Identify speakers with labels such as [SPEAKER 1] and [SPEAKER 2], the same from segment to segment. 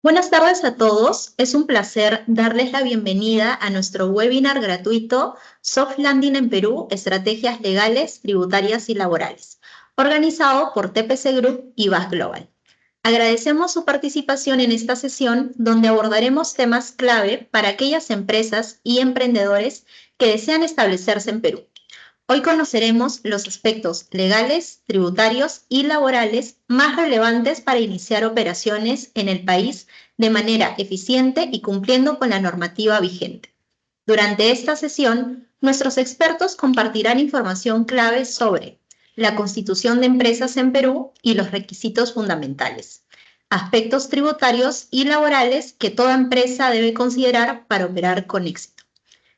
[SPEAKER 1] Buenas tardes a todos. Es un placer darles la bienvenida a nuestro webinar gratuito Soft Landing en Perú, Estrategias Legales, Tributarias y Laborales, organizado por TPC Group y BAS Global. Agradecemos su participación en esta sesión donde abordaremos temas clave para aquellas empresas y emprendedores que desean establecerse en Perú. Hoy conoceremos los aspectos legales, tributarios y laborales más relevantes para iniciar operaciones en el país de manera eficiente y cumpliendo con la normativa vigente. Durante esta sesión, nuestros expertos compartirán información clave sobre la constitución de empresas en Perú y los requisitos fundamentales, aspectos tributarios y laborales que toda empresa debe considerar para operar con éxito.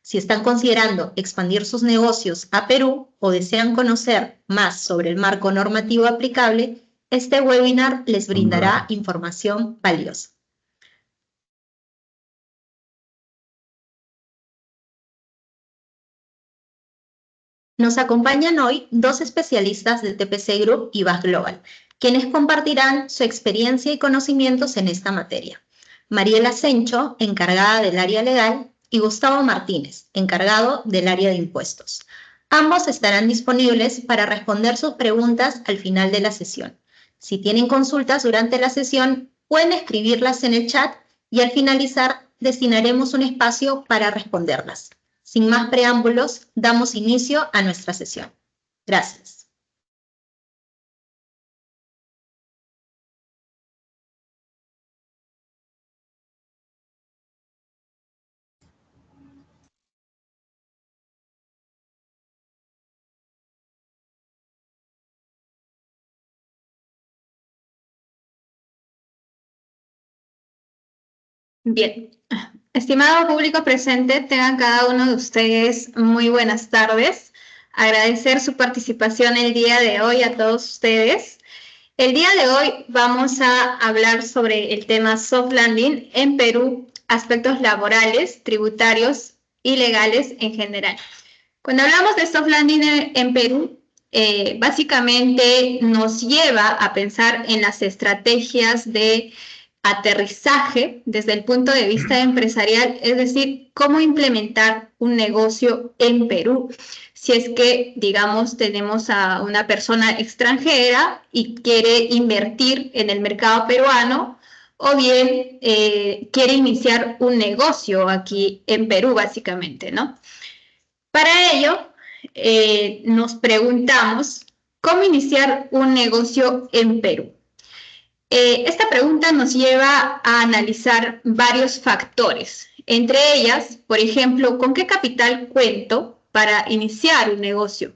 [SPEAKER 1] Si están considerando expandir sus negocios a Perú o desean conocer más sobre el marco normativo aplicable, este webinar les brindará información valiosa. Nos acompañan hoy dos especialistas del TPC Group y BAS Global, quienes compartirán su experiencia y conocimientos en esta materia. Mariela Sencho, encargada del área legal, y Gustavo Martínez, encargado del área de impuestos. Ambos estarán disponibles para responder sus preguntas al final de la sesión. Si tienen consultas durante la sesión, pueden escribirlas en el chat y al finalizar destinaremos un espacio para responderlas. Sin más preámbulos, damos inicio a nuestra sesión. Gracias.
[SPEAKER 2] Bien, estimado público presente, tengan cada uno de ustedes muy buenas tardes. Agradecer su participación el día de hoy a todos ustedes. El día de hoy vamos a hablar sobre el tema soft landing en Perú, aspectos laborales, tributarios y legales en general. Cuando hablamos de soft landing en Perú, básicamente nos lleva a pensar en las estrategias de aterrizaje desde el punto de vista empresarial, es decir, cómo implementar un negocio en Perú. Si es que, digamos, tenemos a una persona extranjera y quiere invertir en el mercado peruano, o bien quiere iniciar un negocio aquí en Perú, básicamente, ¿no? Para ello, nos preguntamos, ¿cómo iniciar un negocio en Perú? Esta pregunta nos lleva a analizar varios factores, entre ellas, por ejemplo, ¿con qué capital cuento para iniciar un negocio?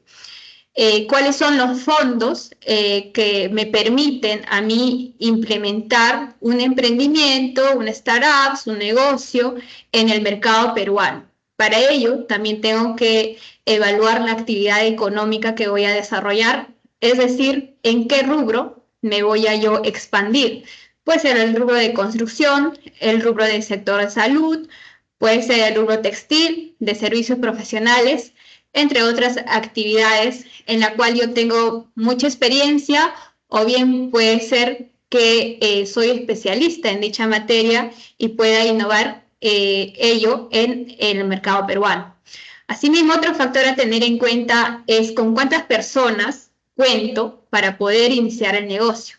[SPEAKER 2] ¿Cuáles son los fondos que me permiten a mí implementar un emprendimiento, una startup, un negocio en el mercado peruano? Para ello, también tengo que evaluar la actividad económica que voy a desarrollar, es decir, en qué rubro me voy a yo expandir. Puede ser el rubro de construcción, el rubro del sector de salud, puede ser el rubro textil, de servicios profesionales, entre otras actividades en la cual yo tengo mucha experiencia, o bien puede ser que soy especialista en dicha materia y pueda innovar ello en el mercado peruano. Asimismo, otro factor a tener en cuenta es con cuántas personas cuento para poder iniciar el negocio.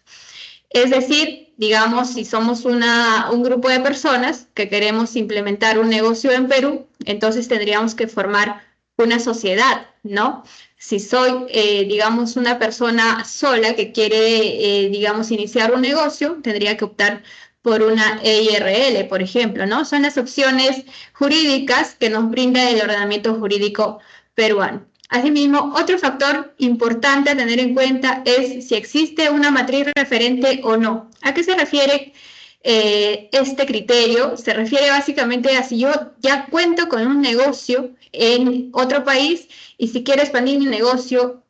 [SPEAKER 2] Es decir, digamos, si somos un grupo de personas que queremos implementar un negocio en Perú, entonces tendríamos que formar una sociedad, ¿no? Si soy, digamos, una persona sola que quiere, digamos, iniciar un negocio, tendría que optar por una EIRL, por ejemplo, ¿no? Son las opciones jurídicas que nos brinda el ordenamiento jurídico peruano. Asimismo, otro factor importante a tener en cuenta es si existe una matriz referente o no. ¿A qué se refiere este criterio? Se refiere básicamente a si yo ya cuento con un negocio en otro país y si quiero expandir mi negocio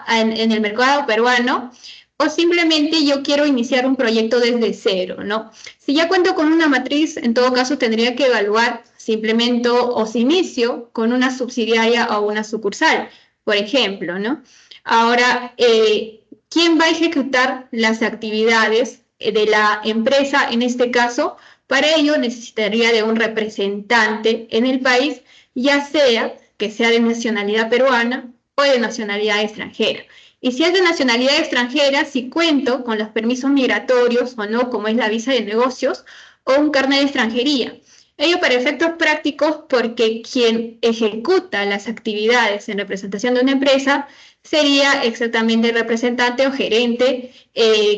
[SPEAKER 2] en el mercado peruano, o simplemente yo quiero iniciar un proyecto desde cero, ¿no? Si ya cuento con una matriz, en todo caso tendría que evaluar si implemento o si inicio con una subsidiaria o una sucursal, por ejemplo, ¿no? Ahora, ¿quién va a ejecutar las actividades de la empresa, en este caso, para ello necesitaría de un representante en el país, ya sea que sea de nacionalidad peruana o de nacionalidad extranjera. Y si es de nacionalidad extranjera, si cuento con los permisos migratorios o no, como es la visa de negocios o un carnet de extranjería. Ello para efectos prácticos porque quien ejecuta las actividades en representación de una empresa sería exactamente el representante o gerente,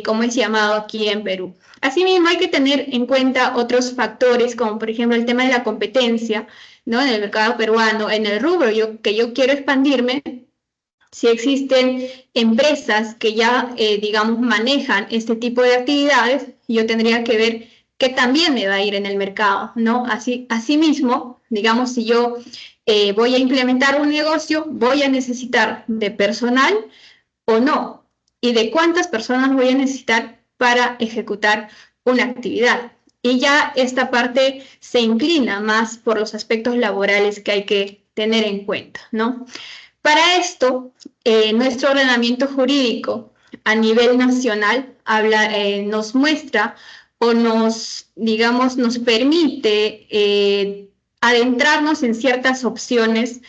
[SPEAKER 2] como es llamado aquí en Perú. Asimismo, hay que tener en cuenta otros factores, como por ejemplo el tema de la competencia, ¿no? En el mercado peruano, en el rubro que yo quiero expandirme. Si existen empresas que ya, digamos, manejan este tipo de actividades, yo tendría que ver qué también me va a ir en el mercado, ¿no? Asimismo, digamos, si yo voy a implementar un negocio, voy a necesitar de personal o no, y de cuántas personas voy a necesitar para ejecutar una actividad. Y ya esta parte se inclina más por los aspectos laborales que hay que tener en cuenta, ¿no? Para esto, nuestro ordenamiento jurídico a nivel nacional nos muestra o digamos, nos permite adentrarnos en ciertas opciones.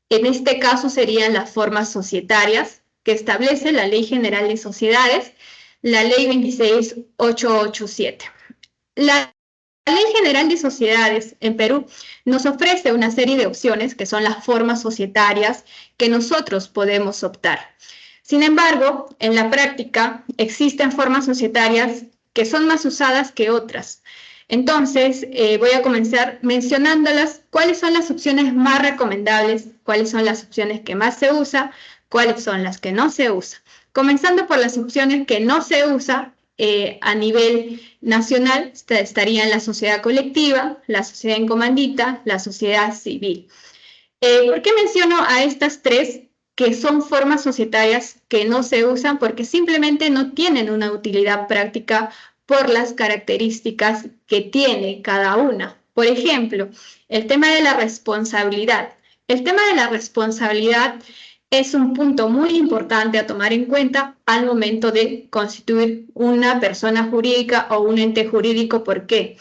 [SPEAKER 2] En este caso serían las formas societarias que establece la Ley General de Sociedades, la Ley 26887. La Ley General de Sociedades en Perú nos ofrece una serie de opciones que son las formas societarias que nosotros podemos optar. Sin embargo, en la práctica existen formas societarias que son más usadas que otras. Entonces, voy a comenzar mencionándolas, cuáles son las opciones más recomendables, cuáles son las opciones que más se usan, cuáles son las que no se usan. Comenzando por las opciones que no se usan, a nivel nacional estarían la sociedad colectiva, la sociedad en comandita, la sociedad civil. ¿Por qué menciono a estas tres que son formas societarias que no se usan? Porque simplemente no tienen una utilidad práctica por las características que tiene cada una. Por ejemplo, el tema de la responsabilidad. El tema de la responsabilidad es un punto muy importante a tomar en cuenta al momento de constituir una persona jurídica o un ente jurídico. ¿Por qué?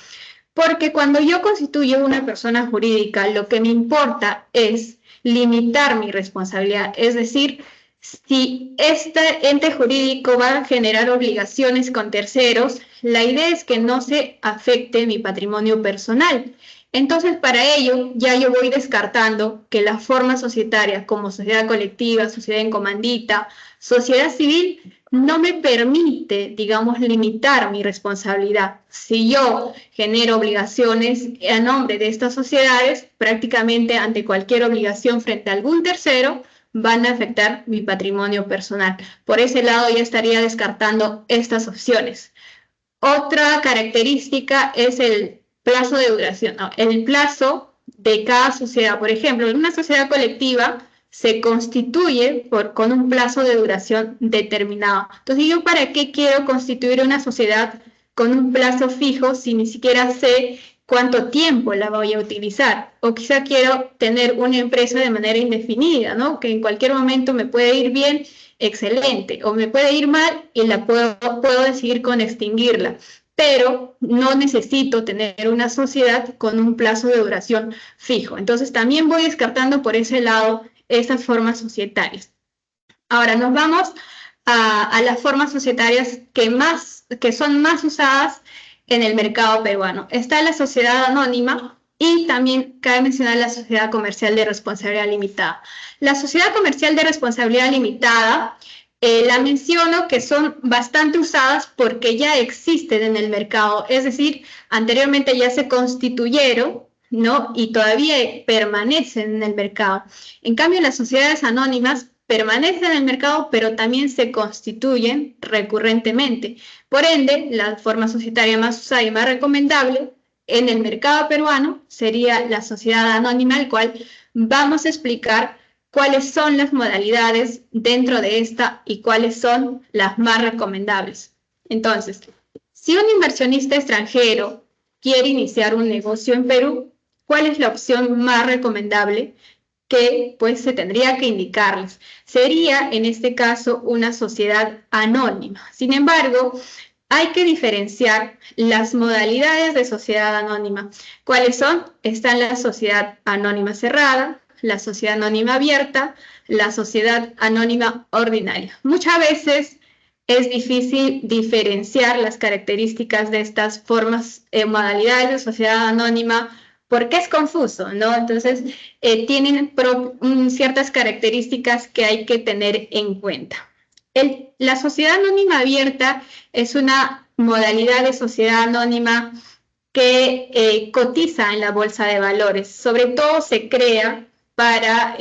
[SPEAKER 2] Porque cuando yo constituyo una persona jurídica, lo que me importa es limitar mi responsabilidad. Es decir, si este ente jurídico va a generar obligaciones con terceros, la idea es que no se afecte mi patrimonio personal. Entonces, para ello, ya yo voy descartando que las formas societarias como sociedad colectiva, sociedad en comandita, sociedad civil, no me permite, digamos, limitar mi responsabilidad. Si yo genero obligaciones a nombre de estas sociedades, prácticamente ante cualquier obligación frente a algún tercero, van a afectar mi patrimonio personal. Por ese lado ya estaría descartando estas opciones. Otra característica es el plazo de duración, ¿no? El plazo de cada sociedad. Por ejemplo, en una sociedad colectiva se constituye con un plazo de duración determinado. Entonces, ¿yo para qué quiero constituir una sociedad con un plazo fijo si ni siquiera sé cuánto tiempo la voy a utilizar? O quizá quiero tener una empresa de manera indefinida, ¿no? Que en cualquier momento me puede ir bien, excelente, o me puede ir mal y puedo decidir con extinguirla. Pero no necesito tener una sociedad con un plazo de duración fijo. Entonces también voy descartando por ese lado estas formas societarias. Ahora nos vamos a las formas societarias que son más usadas en el mercado peruano. Está la sociedad anónima y también cabe mencionar la sociedad comercial de responsabilidad limitada. La sociedad comercial de responsabilidad limitada la menciono que son bastante usadas porque ya existen en el mercado, es decir, anteriormente ya se constituyeron, ¿no? Y todavía permanecen en el mercado. En cambio, las sociedades anónimas permanecen en el mercado, pero también se constituyen recurrentemente. Por ende, la forma societaria más usada y más recomendable en el mercado peruano sería la sociedad anónima, al cual vamos a explicar cuáles son las modalidades dentro de esta y cuáles son las más recomendables. Entonces, si un inversionista extranjero quiere iniciar un negocio en Perú, ¿cuál es la opción más recomendable que pues se tendría que indicarles? Sería en este caso una sociedad anónima. Sin embargo, hay que diferenciar las modalidades de sociedad anónima. ¿Cuáles son? Están la sociedad anónima cerrada, la sociedad anónima abierta, la sociedad anónima ordinaria. Muchas veces es difícil diferenciar las características de estas formas, modalidades de sociedad anónima, porque es confuso, ¿no? Entonces, tienen ciertas características que hay que tener en cuenta. La sociedad anónima abierta es una modalidad de sociedad anónima que cotiza en la bolsa de valores. Sobre todo se crea para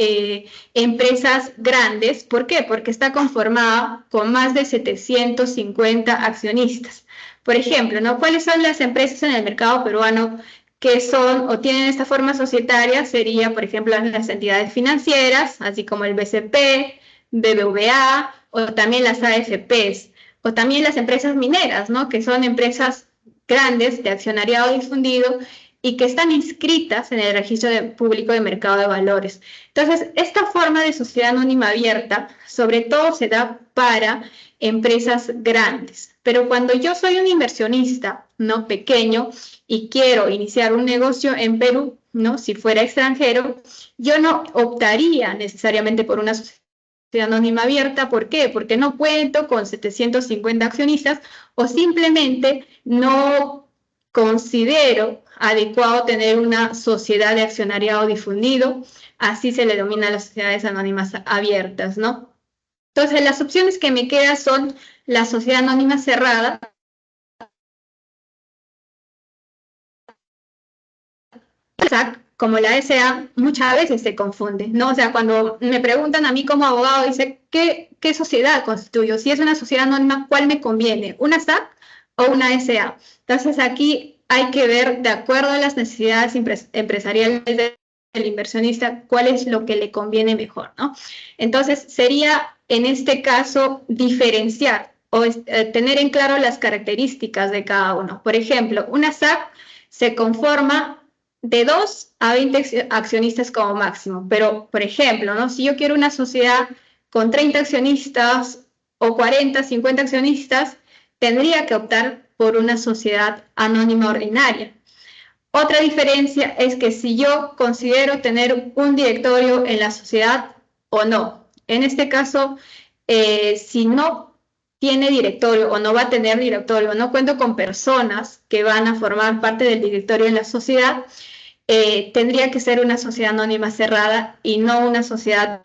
[SPEAKER 2] empresas grandes. ¿Por qué? Porque está conformada con más de 750 accionistas. Por ejemplo, ¿no? ¿Cuáles son las empresas en el mercado peruano que son o tienen esta forma societaria? Sería, por ejemplo, las entidades financieras, así como el BCP, BBVA, o también las AFPs, o también las empresas mineras, ¿no? Que son empresas grandes de accionariado difundido y que están inscritas en el registro público de mercado de valores. Entonces, esta forma de sociedad anónima abierta, sobre todo se da para empresas grandes. Pero cuando yo soy un inversionista, ¿no? Pequeño, y quiero iniciar un negocio en Perú, ¿no? Si fuera extranjero, yo no optaría necesariamente por una sociedad anónima abierta. ¿Por qué? Porque no cuento con 750 accionistas o simplemente no considero adecuado tener una sociedad de accionariado difundido, así se le denomina a las sociedades anónimas abiertas, ¿no? Entonces, las opciones que me quedan son la sociedad anónima cerrada, como la SA, muchas veces se confunde, ¿no? O sea, cuando me preguntan a mí como abogado, dice, ¿qué sociedad constituyo? Si es una sociedad anónima, ¿cuál me conviene? ¿Una SAC o una SA? Entonces, aquí hay que ver, de acuerdo a las necesidades empresariales del inversionista, cuál es lo que le conviene mejor, ¿no? Entonces, sería, en este caso, diferenciar o tener en claro las características de cada uno. Por ejemplo, una SAC se conforma de 2 a 20 accionistas como máximo, pero, por ejemplo, ¿no? Si yo quiero una sociedad con 30 accionistas o 40, 50 accionistas, tendría que optar por una sociedad anónima ordinaria. Otra diferencia es que si yo considero tener un directorio en la sociedad o no. En este caso, si no tiene directorio o no va a tener directorio, no cuento con personas que van a formar parte del directorio en la sociedad, tendría que ser una sociedad anónima cerrada y no una sociedad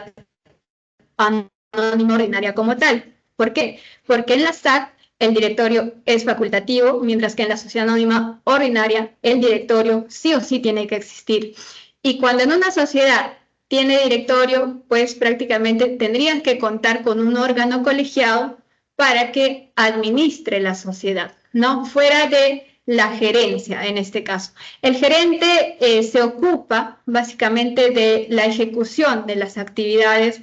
[SPEAKER 2] anónima ordinaria como tal. ¿Por qué? Porque en la SAC el directorio es facultativo, mientras que en la sociedad anónima ordinaria el directorio sí o sí tiene que existir. Y cuando en una sociedad tiene directorio, pues prácticamente tendrían que contar con un órgano colegiado para que administre la sociedad, ¿no? Fuera de la gerencia, en este caso. El gerente se ocupa básicamente de la ejecución de las actividades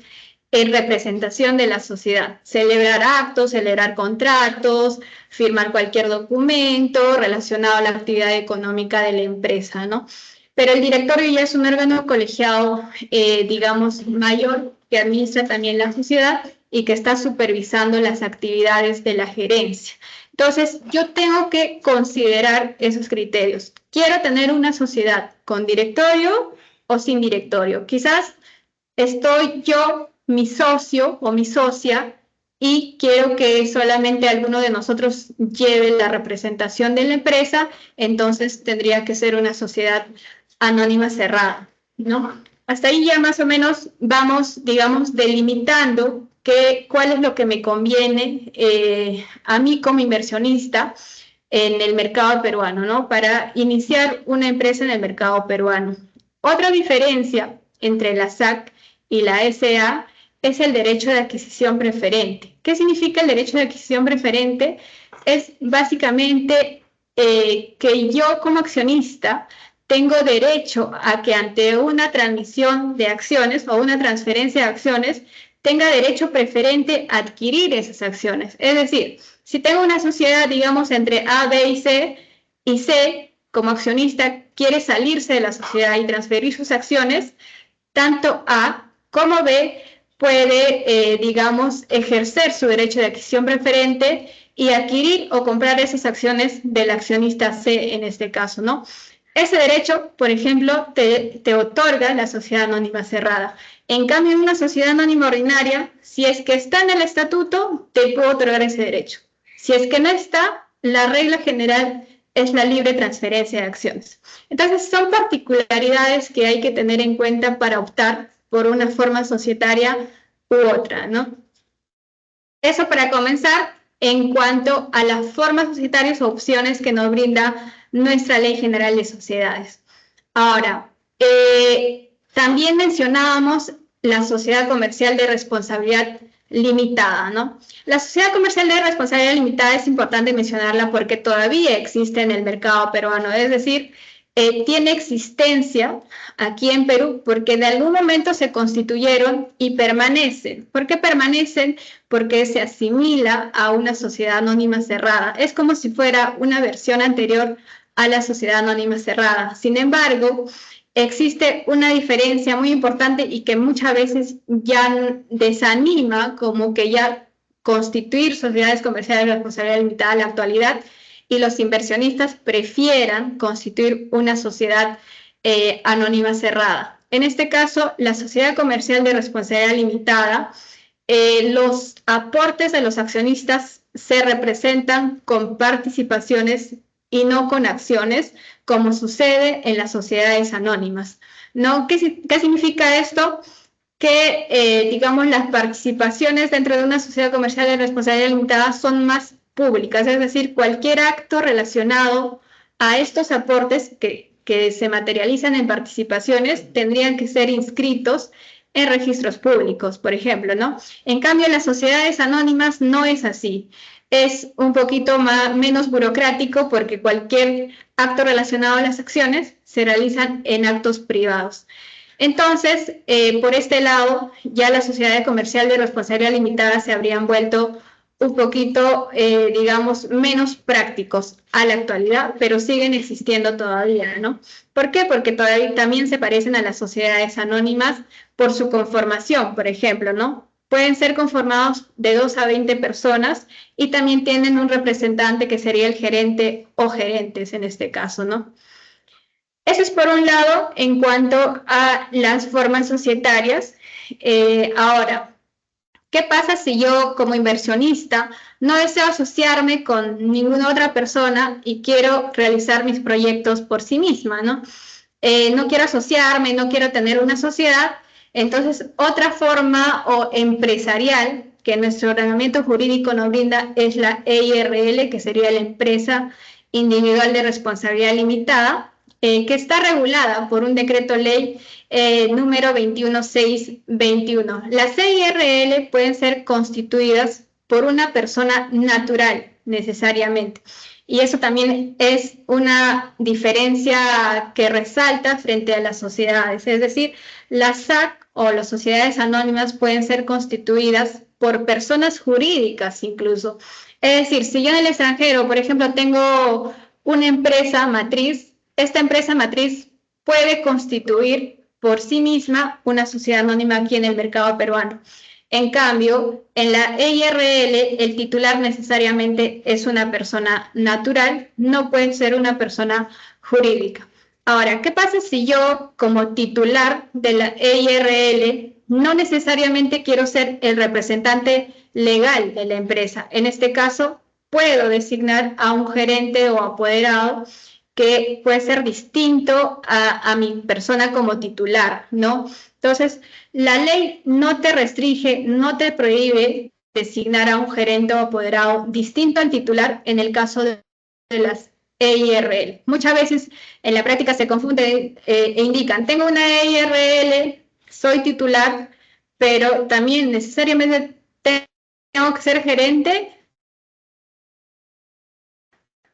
[SPEAKER 2] en representación de la sociedad, celebrar actos, celebrar contratos, firmar cualquier documento relacionado a la actividad económica de la empresa, ¿no? Pero el directorio ya es un órgano colegiado, digamos, mayor, que administra también la sociedad y que está supervisando las actividades de la gerencia. Entonces, yo tengo que considerar esos criterios. ¿Quiero tener una sociedad con directorio o sin directorio? Quizás estoy yo, mi socio o mi socia, y quiero que solamente alguno de nosotros lleve la representación de la empresa, entonces tendría que ser una sociedad anónima cerrada, ¿no? Hasta ahí ya más o menos vamos, digamos, delimitando cuál es lo que me conviene a mí como inversionista en el mercado peruano, ¿no? Para iniciar una empresa en el mercado peruano. Otra diferencia entre la SAC y la SA es el derecho de adquisición preferente. ¿Qué significa el derecho de adquisición preferente? Es básicamente que yo como accionista tengo derecho a que ante una transmisión de acciones o una transferencia de acciones tenga derecho preferente a adquirir esas acciones. Es decir, si tengo una sociedad, digamos, entre A, B y C, como accionista quiere salirse de la sociedad y transferir sus acciones, tanto A como B puede, digamos, ejercer su derecho de adquisición preferente y adquirir o comprar esas acciones del accionista C en este caso, ¿no? Ese derecho, por ejemplo, te otorga la sociedad anónima cerrada. En cambio, en una sociedad anónima ordinaria, si es que está en el estatuto, te puedo otorgar ese derecho. Si es que no está, la regla general es la libre transferencia de acciones. Entonces, son particularidades que hay que tener en cuenta para optar por una forma societaria u otra, ¿no? Eso para comenzar en cuanto a las formas societarias o opciones que nos brinda nuestra Ley General de Sociedades. Ahora, también mencionábamos la sociedad comercial de responsabilidad limitada, ¿no? La sociedad comercial de responsabilidad limitada es importante mencionarla porque todavía existe en el mercado peruano, es decir, tiene existencia aquí en Perú porque en algún momento se constituyeron y permanecen. ¿Por qué permanecen? Porque se asimila a una sociedad anónima cerrada. Es como si fuera una versión anterior a la sociedad anónima cerrada. Sin embargo, existe una diferencia muy importante y que muchas veces ya desanima como que ya constituir sociedades comerciales de responsabilidad limitada en la actualidad y los inversionistas prefieran constituir una sociedad anónima cerrada. En este caso, la sociedad comercial de responsabilidad limitada, los aportes de los accionistas se representan con participaciones y no con acciones, como sucede en las sociedades anónimas, ¿no? ¿Qué significa esto? Que, digamos, las participaciones dentro de una sociedad comercial de responsabilidad limitada son más públicas, es decir, cualquier acto relacionado a estos aportes que se materializan en participaciones tendrían que ser inscritos en registros públicos, por ejemplo, ¿no? En cambio, en las sociedades anónimas no es así. Es un poquito menos burocrático porque cualquier acto relacionado a las acciones se realizan en actos privados. Entonces, por este lado, ya las sociedades comerciales de responsabilidad limitada se habrían vuelto un poquito, digamos, menos prácticos a la actualidad, pero siguen existiendo todavía, ¿no? ¿Por qué? Porque todavía también se parecen a las sociedades anónimas por su conformación, por ejemplo, ¿no? Pueden ser conformados de 2 a 20 personas y también tienen un representante que sería el gerente o gerentes en este caso, ¿no? Eso es por un lado en cuanto a las formas societarias. Ahora, ¿qué pasa si yo como inversionista no deseo asociarme con ninguna otra persona y quiero realizar mis proyectos por sí misma, ¿no? No quiero asociarme, no quiero tener una sociedad. Entonces, otra forma o empresarial que nuestro ordenamiento jurídico nos brinda es la EIRL, que sería la empresa individual de responsabilidad limitada, que está regulada por un decreto ley número 21621. Las EIRL pueden ser constituidas por una persona natural necesariamente. Y eso también es una diferencia que resalta frente a las sociedades. Es decir, las SAC o las sociedades anónimas pueden ser constituidas por personas jurídicas incluso. Es decir, si yo en el extranjero, por ejemplo, tengo una empresa matriz, esta empresa matriz puede constituir por sí misma una sociedad anónima aquí en el mercado peruano. En cambio, en la EIRL, el titular necesariamente es una persona natural, no puede ser una persona jurídica. Ahora, ¿qué pasa si yo, como titular de la EIRL, no necesariamente quiero ser el representante legal de la empresa? En este caso, puedo designar a un gerente o apoderado que puede ser distinto a mi persona como titular, ¿no? Entonces, la ley no te restringe, no te prohíbe designar a un gerente o apoderado distinto al titular en el caso de las EIRL. Muchas veces en la práctica se confunden e indican, tengo una EIRL, soy titular, pero también necesariamente tengo que ser gerente,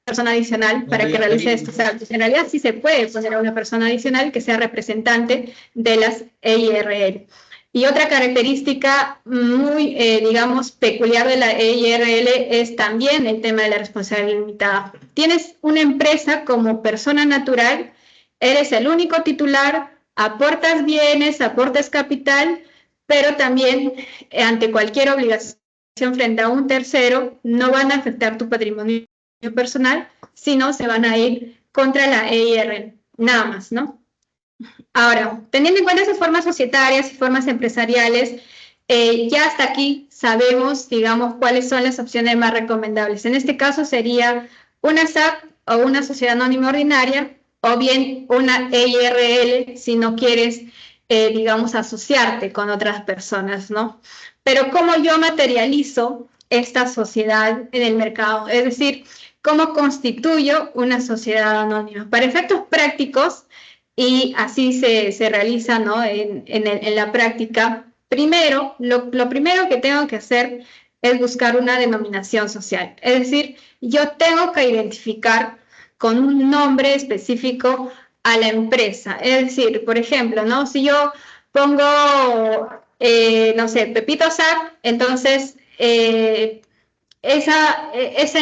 [SPEAKER 2] persona adicional para que realice estos actos. En realidad sí se puede poner a una persona adicional que sea representante de las EIRL. Y otra característica muy, digamos, peculiar de la EIRL es también el tema de la responsabilidad limitada. Tienes una empresa como persona natural, eres el único titular, aportas bienes, aportas capital, pero también ante cualquier obligación frente a un tercero no van a afectar tu patrimonio personal, sino se van a ir contra la EIR, nada más, ¿no? Ahora, teniendo en cuenta esas formas societarias y formas empresariales, ya hasta aquí sabemos, digamos, cuáles son las opciones más recomendables. En este caso sería una SAC o una sociedad anónima ordinaria, o bien una EIRL si no quieres, digamos, asociarte con otras personas, ¿no? Pero ¿cómo yo materializo esta sociedad en el mercado? Es decir, ¿cómo constituyo una sociedad anónima? Para efectos prácticos, y así se realiza, ¿no? en la práctica. Primero, lo primero que tengo que hacer es buscar una denominación social. Es decir, yo tengo que identificar con un nombre específico a la empresa. Es decir, por ejemplo, ¿no? Si yo pongo, no sé, Pepito SAC, entonces ese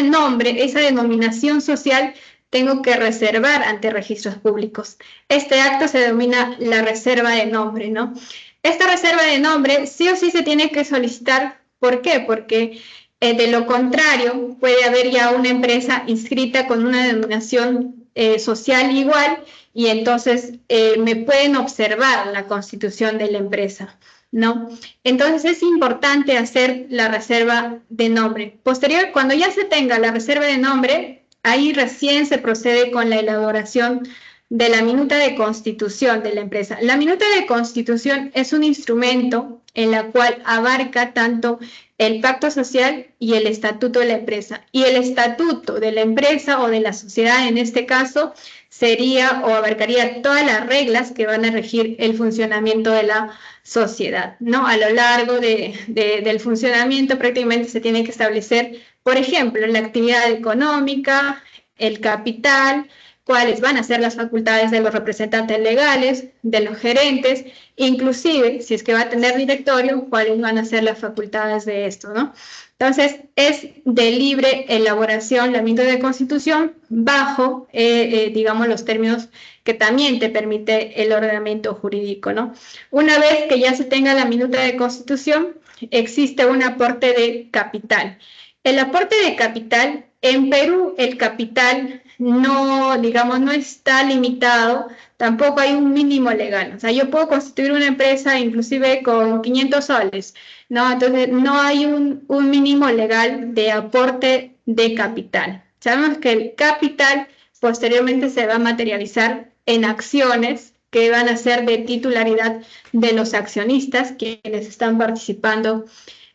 [SPEAKER 2] nombre, esa denominación social, tengo que reservar ante registros públicos. Este acto se denomina la reserva de nombre, ¿no? Esta reserva de nombre sí o sí se tiene que solicitar. ¿Por qué? Porque de lo contrario puede haber ya una empresa inscrita con una denominación social igual y entonces me pueden observar la constitución de la empresa, ¿no? Entonces es importante hacer la reserva de nombre. Posterior, cuando ya se tenga la reserva de nombre, ahí recién se procede con la elaboración de la minuta de constitución de la empresa. La minuta de constitución es un instrumento en la cual abarca tanto el pacto social y el estatuto de la empresa. Y el estatuto de la empresa o de la sociedad en este caso sería o abarcaría todas las reglas que van a regir el funcionamiento de la sociedad, ¿no? A lo largo del funcionamiento prácticamente se tiene que establecer, por ejemplo, la actividad económica, el capital, cuáles van a ser las facultades de los representantes legales, de los gerentes, inclusive, si es que va a tener directorio, cuáles van a ser las facultades de esto, ¿no? Entonces, es de libre elaboración la minuta de constitución bajo, digamos, los términos que también te permite el ordenamiento jurídico, ¿no? Una vez que ya se tenga la minuta de constitución, existe un aporte de capital. El aporte de capital, en Perú, el capital no, digamos, no está limitado, tampoco hay un mínimo legal. O sea, yo puedo constituir una empresa inclusive con 500 soles, ¿no? Entonces, no hay un mínimo legal de aporte de capital. Sabemos que el capital posteriormente se va a materializar en acciones que van a ser de titularidad de los accionistas quienes están participando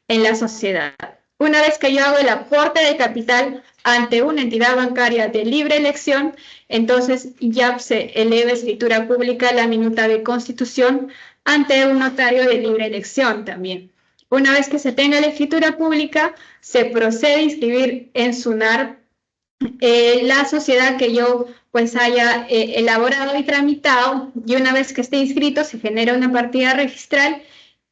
[SPEAKER 2] en la sociedad. Una vez que yo hago el aporte de capital ante una entidad bancaria de libre elección, entonces ya se eleva a escritura pública la minuta de constitución ante un notario de libre elección también. Una vez que se tenga la escritura pública, se procede a inscribir en SUNAR la sociedad que yo pues haya elaborado y tramitado, y una vez que esté inscrito se genera una partida registral,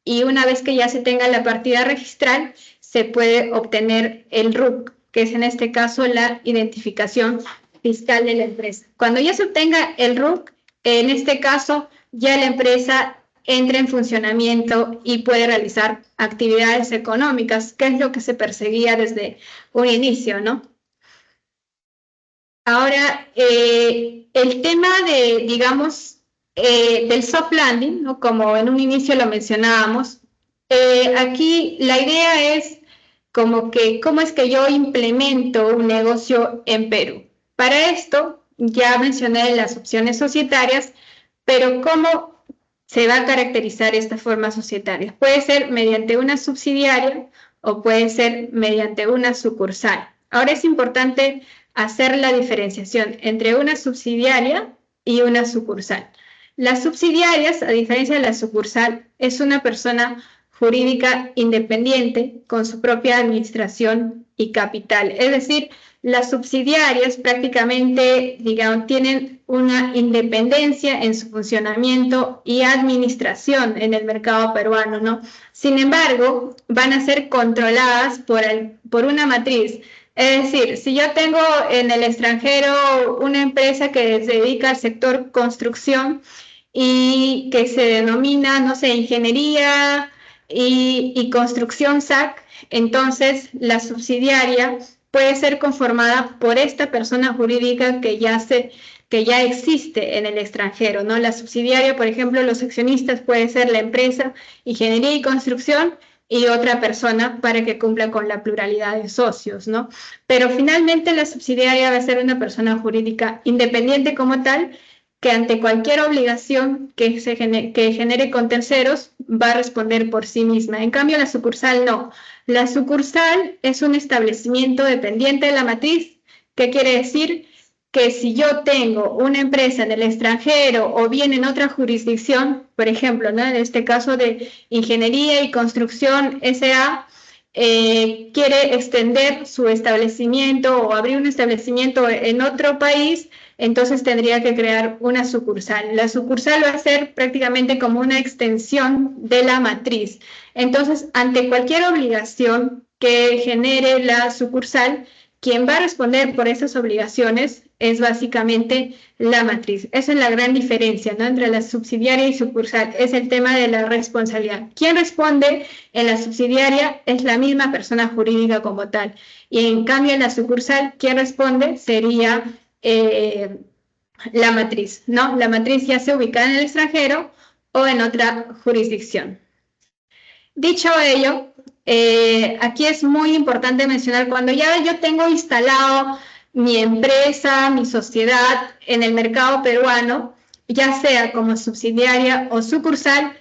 [SPEAKER 2] y una vez que ya se tenga la partida registral se puede obtener el RUC, que es en este caso la identificación fiscal de la empresa. Cuando ya se obtenga el RUC, en este caso ya la empresa entra en funcionamiento y puede realizar actividades económicas, que es lo que se perseguía desde un inicio, ¿no? Ahora, el tema de, digamos, del soft landing, ¿no? Como en un inicio lo mencionábamos, aquí la idea es como que cómo es que yo implemento un negocio en Perú. Para esto, ya mencioné las opciones societarias, pero ¿cómo se va a caracterizar esta forma societaria? Puede ser mediante una subsidiaria o puede ser mediante una sucursal. Ahora es importante hacer la diferenciación entre una subsidiaria y una sucursal. Las subsidiarias, a diferencia de la sucursal, es una persona jurídica independiente con su propia administración y capital. Es decir, las subsidiarias prácticamente, digamos, tienen una independencia en su funcionamiento y administración en el mercado peruano, ¿no? Sin embargo, van a ser controladas por una matriz. Es decir, si yo tengo en el extranjero una empresa que se dedica al sector construcción y que se denomina, no sé, ingeniería y construcción SAC, entonces la subsidiaria puede ser conformada por esta persona jurídica que ya existe en el extranjero, ¿no? La subsidiaria, por ejemplo, los accionistas puede ser la empresa Ingeniería y Construcción y otra persona para que cumpla con la pluralidad de socios, ¿no? Pero finalmente la subsidiaria va a ser una persona jurídica independiente como tal, que ante cualquier obligación que genere con terceros va a responder por sí misma. En cambio, la sucursal no. La sucursal es un establecimiento dependiente de la matriz. ¿Qué quiere decir? Que si yo tengo una empresa en el extranjero o bien en otra jurisdicción, por ejemplo, ¿no? En este caso de Ingeniería y Construcción S.A., quiere extender su establecimiento o abrir un establecimiento en otro país, entonces tendría que crear una sucursal. La sucursal va a ser prácticamente como una extensión de la matriz. Entonces, ante cualquier obligación que genere la sucursal, quien va a responder por esas obligaciones es básicamente la matriz. Esa es la gran diferencia, ¿no? Entre la subsidiaria y sucursal. Es el tema de la responsabilidad. Quien responde en la subsidiaria es la misma persona jurídica como tal. Y en cambio en la sucursal, quien responde sería la matriz, ¿no? La matriz ya sea ubicada en el extranjero o en otra jurisdicción. Dicho ello, aquí es muy importante mencionar, cuando ya yo tengo instalado mi empresa, mi sociedad en el mercado peruano, ya sea como subsidiaria o sucursal,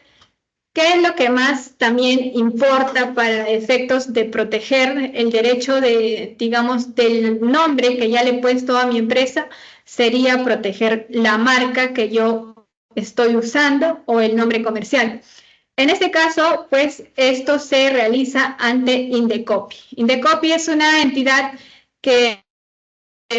[SPEAKER 2] ¿qué es lo que más también importa para efectos de proteger el derecho de, digamos, del nombre que ya le he puesto a mi empresa? Sería proteger la marca que yo estoy usando o el nombre comercial. En este caso, pues esto se realiza ante Indecopi. Indecopi es una entidad que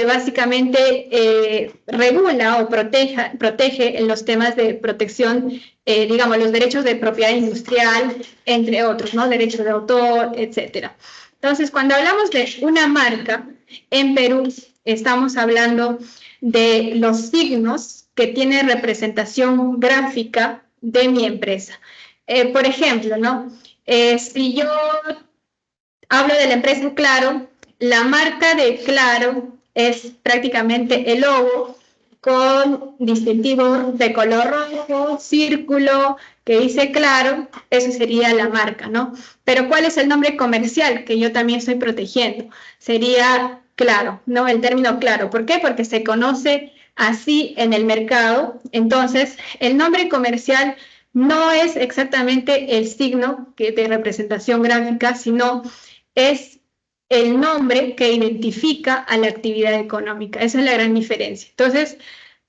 [SPEAKER 2] básicamente regula o protege en los temas de protección, digamos, los derechos de propiedad industrial, entre otros, ¿no? Derechos de autor, etcétera. Entonces, cuando hablamos de una marca, en Perú estamos hablando de los signos que tiene representación gráfica de mi empresa. Por ejemplo, ¿no? Si yo hablo de la empresa Claro, la marca de Claro es prácticamente el logo con distintivo de color rojo, círculo, que dice Claro, eso sería la marca, ¿no? Pero ¿cuál es el nombre comercial que yo también estoy protegiendo? Sería Claro, ¿no? El término Claro. ¿Por qué? Porque se conoce así en el mercado. Entonces, el nombre comercial no es exactamente el signo de representación gráfica, sino es el nombre que identifica a la actividad económica. Esa es la gran diferencia. Entonces,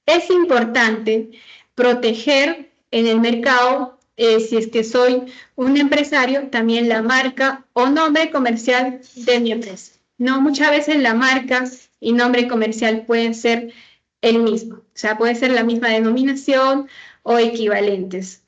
[SPEAKER 2] es importante proteger en el mercado, si es que soy un empresario, también la marca o nombre comercial de mi empresa. No, muchas veces la marca y nombre comercial pueden ser el mismo, o sea, puede ser la misma denominación o equivalentes.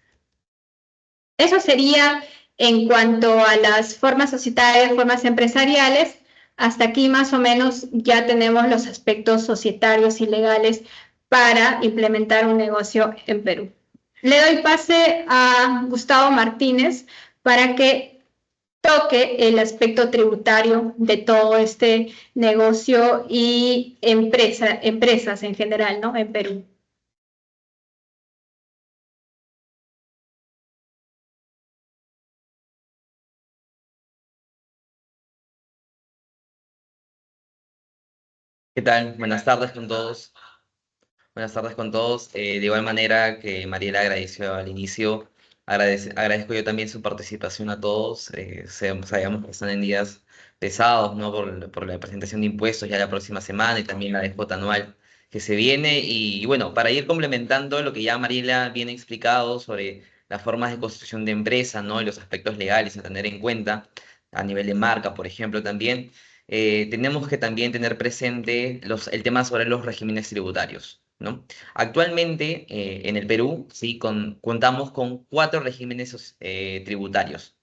[SPEAKER 2] Eso sería en cuanto a las formas societarias, formas empresariales. Hasta aquí más o menos ya tenemos los aspectos societarios y legales para implementar un negocio en Perú. Le doy pase a Gustavo Martínez para que toque el aspecto tributario de todo este negocio y empresas en general, ¿no? En Perú.
[SPEAKER 3] ¿Qué tal? Buenas tardes con todos. Buenas tardes con todos. De igual manera que Mariela agradeció al inicio, agradezco yo también su participación a todos. Sabemos que están en días pesados, ¿no? Por la presentación de impuestos ya la próxima semana y también la DJ anual que se viene. Y bueno, para ir complementando lo que ya Mariela viene explicado sobre las formas de constitución de empresa, ¿no? Y los aspectos legales a tener en cuenta a nivel de marca, por ejemplo, también. Tenemos que también tener presente el tema sobre los regímenes tributarios, ¿no? Actualmente, en el Perú, sí, contamos con 4 regímenes tributarios.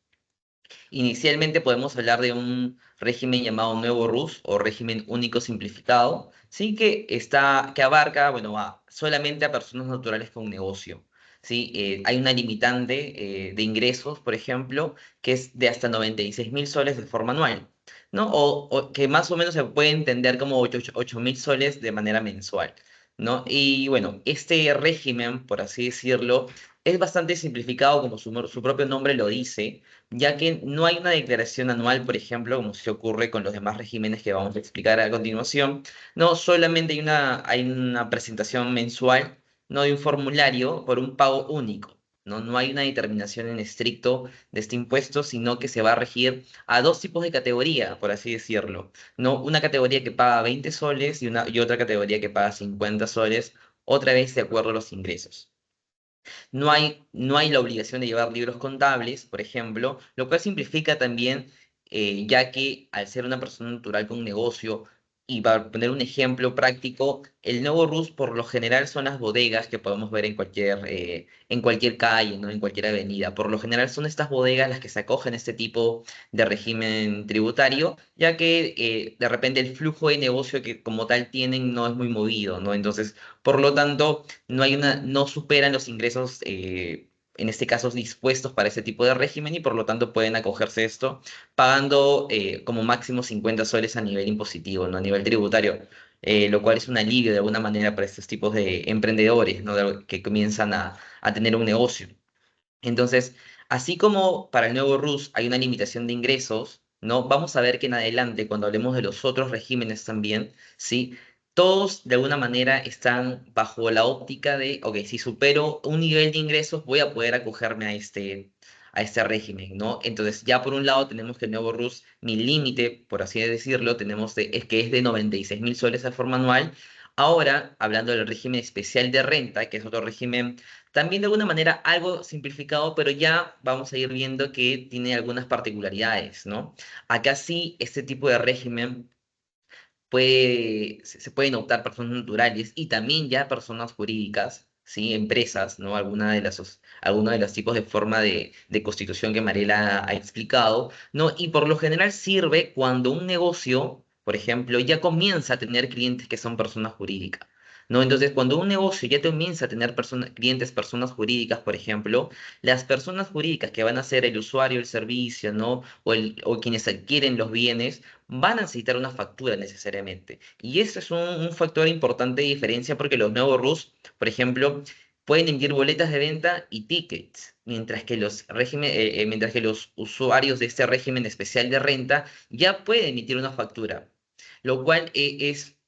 [SPEAKER 3] Inicialmente podemos hablar de un régimen llamado Nuevo RUS o régimen único simplificado, sí, que abarca, bueno, solamente a personas naturales con negocio. ¿sí? Hay una limitante de ingresos, por ejemplo, que es de hasta 96.000 soles de forma anual, ¿no? O que más o menos se puede entender como 8.000 soles de manera mensual, ¿no? Y bueno, este régimen, por así decirlo, es bastante simplificado, como su propio nombre lo dice, ya que no hay una declaración anual, por ejemplo, como se ocurre con los demás regímenes que vamos a explicar a continuación. No, solamente hay una presentación mensual, no hay un formulario por un pago único. No, no hay una determinación en estricto de este impuesto, sino que se va a regir a dos tipos de categoría, por así decirlo. No, una categoría que paga 20 soles y otra categoría que paga 50 soles, otra vez de acuerdo a los ingresos. No hay la obligación de llevar libros contables, por ejemplo, lo cual simplifica también, ya que al ser una persona natural con un negocio, y para poner un ejemplo práctico, el nuevo RUS por lo general son las bodegas que podemos ver en cualquier calle, ¿no? En cualquier avenida. Por lo general son estas bodegas las que se acogen a este tipo de régimen tributario, ya que de repente el flujo de negocio que como tal tienen no es muy movido, ¿no? Entonces, por lo tanto, no superan los ingresos, en este caso, dispuestos para ese tipo de régimen y por lo tanto pueden acogerse a esto pagando como máximo 50 soles a nivel impositivo, no a nivel tributario, lo cual es un alivio de alguna manera para estos tipos de emprendedores, ¿no? Que comienzan a tener un negocio. Entonces, así como para el nuevo RUS hay una limitación de ingresos, ¿no? Vamos a ver que en adelante, cuando hablemos de los otros regímenes también, ¿sí? Todos de alguna manera están bajo la óptica de, ok, si supero un nivel de ingresos, voy a poder acogerme a este régimen, ¿no? Entonces, ya por un lado tenemos que el nuevo RUS, mi límite, por así decirlo, es que es de 96.000 soles de forma anual. Ahora, hablando del régimen especial de renta, que es otro régimen también de alguna manera algo simplificado, pero ya vamos a ir viendo que tiene algunas particularidades, ¿no? Acá sí, este tipo de régimen se pueden optar personas naturales y también ya personas jurídicas, ¿sí? Empresas, ¿no? Algunos de los tipos de forma de constitución que Mariela ha explicado, ¿no? Y por lo general sirve cuando un negocio, por ejemplo, ya comienza a tener clientes que son personas jurídicas. ¿No? Entonces, cuando un negocio ya comienza a tener clientes, personas jurídicas, por ejemplo, las personas jurídicas que van a ser el usuario del servicio, ¿no? O quienes adquieren los bienes, van a necesitar una factura necesariamente. Y eso es un factor importante de diferencia porque los nuevos RUS, por ejemplo, pueden emitir boletas de venta y tickets, mientras que los usuarios de este régimen especial de renta ya pueden emitir una factura, lo cual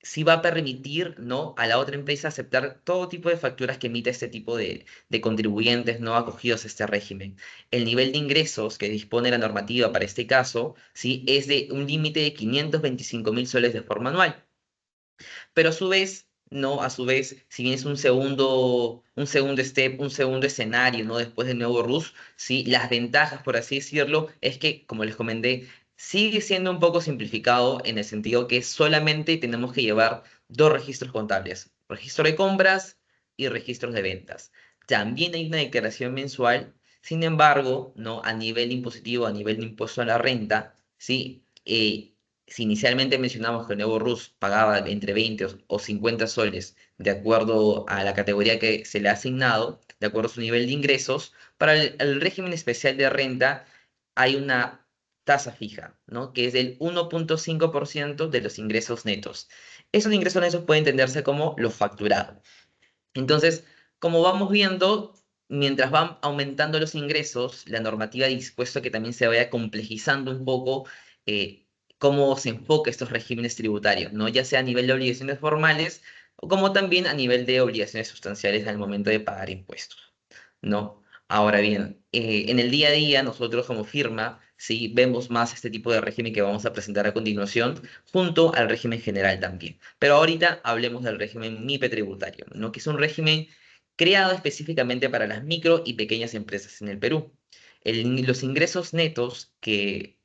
[SPEAKER 3] sí va a permitir, ¿no? a la otra empresa aceptar todo tipo de facturas que emita este tipo de contribuyentes no acogidos a este régimen. El nivel de ingresos que dispone la normativa para este caso, ¿sí? es de un límite de 525.000 soles de forma anual. Pero a su vez, ¿no? A su vez, si bien es un segundo step, un segundo escenario, ¿no? Después del nuevo RUS, ¿sí? Las ventajas, por así decirlo, es que, como les comenté, sigue siendo un poco simplificado en el sentido que solamente tenemos que llevar dos registros contables, registro de compras y registros de ventas. También hay una declaración mensual, sin embargo, ¿no? A nivel impositivo, a nivel de impuesto a la renta, ¿sí? Si inicialmente mencionamos que el nuevo RUS pagaba entre 20 o 50 soles de acuerdo a la categoría que se le ha asignado, de acuerdo a su nivel de ingresos, para el régimen especial de renta hay una tasa fija, ¿no? que es del 1.5% de los ingresos netos. Esos ingresos netos pueden entenderse como lo facturado. Entonces, como vamos viendo, mientras van aumentando los ingresos, la normativa ha dispuesto que también se vaya complejizando un poco eh, cómo se enfoca estos regímenes tributarios, ¿no? Ya sea a nivel de obligaciones formales o como también a nivel de obligaciones sustanciales al momento de pagar impuestos. ¿No? Ahora bien, en el día a día nosotros como firma, sí, vemos más este tipo de régimen que vamos a presentar a continuación, junto al régimen general también. Pero ahorita hablemos del régimen MIPE tributario, ¿no? Que es un régimen creado específicamente para las micro y pequeñas empresas en el Perú. Los ingresos netos que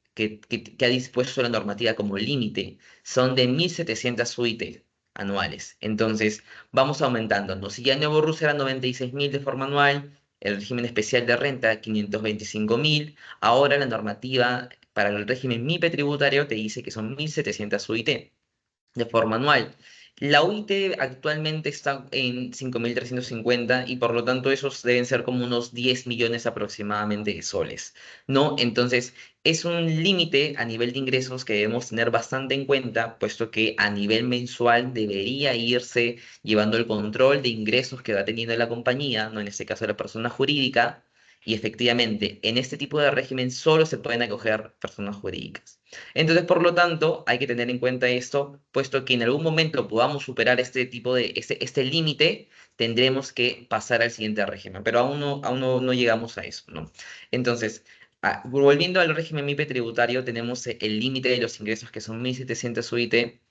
[SPEAKER 3] ha dispuesto la normativa como límite son de 1.700 UIT anuales. Entonces, vamos aumentando, ¿no? Si ya el nuevo RUS era 96.000 de forma anual, el régimen especial de renta 525.000, ahora la normativa para el régimen MIPE tributario te dice que son 1.700 UIT de forma anual. La UIT actualmente está en 5.350 y por lo tanto esos deben ser como unos 10 millones aproximadamente de soles, ¿no? Entonces es un límite a nivel de ingresos que debemos tener bastante en cuenta, puesto que a nivel mensual debería irse llevando el control de ingresos que va teniendo la compañía, ¿no? En este caso la persona jurídica, y efectivamente en este tipo de régimen solo se pueden acoger personas jurídicas. Entonces, por lo tanto, hay que tener en cuenta esto, puesto que en algún momento podamos superar este tipo de, este límite, tendremos que pasar al siguiente régimen, pero aún no llegamos a eso, ¿no? Entonces, volviendo al régimen MIPE tributario, tenemos el límite de los ingresos que son 1.700 UIT.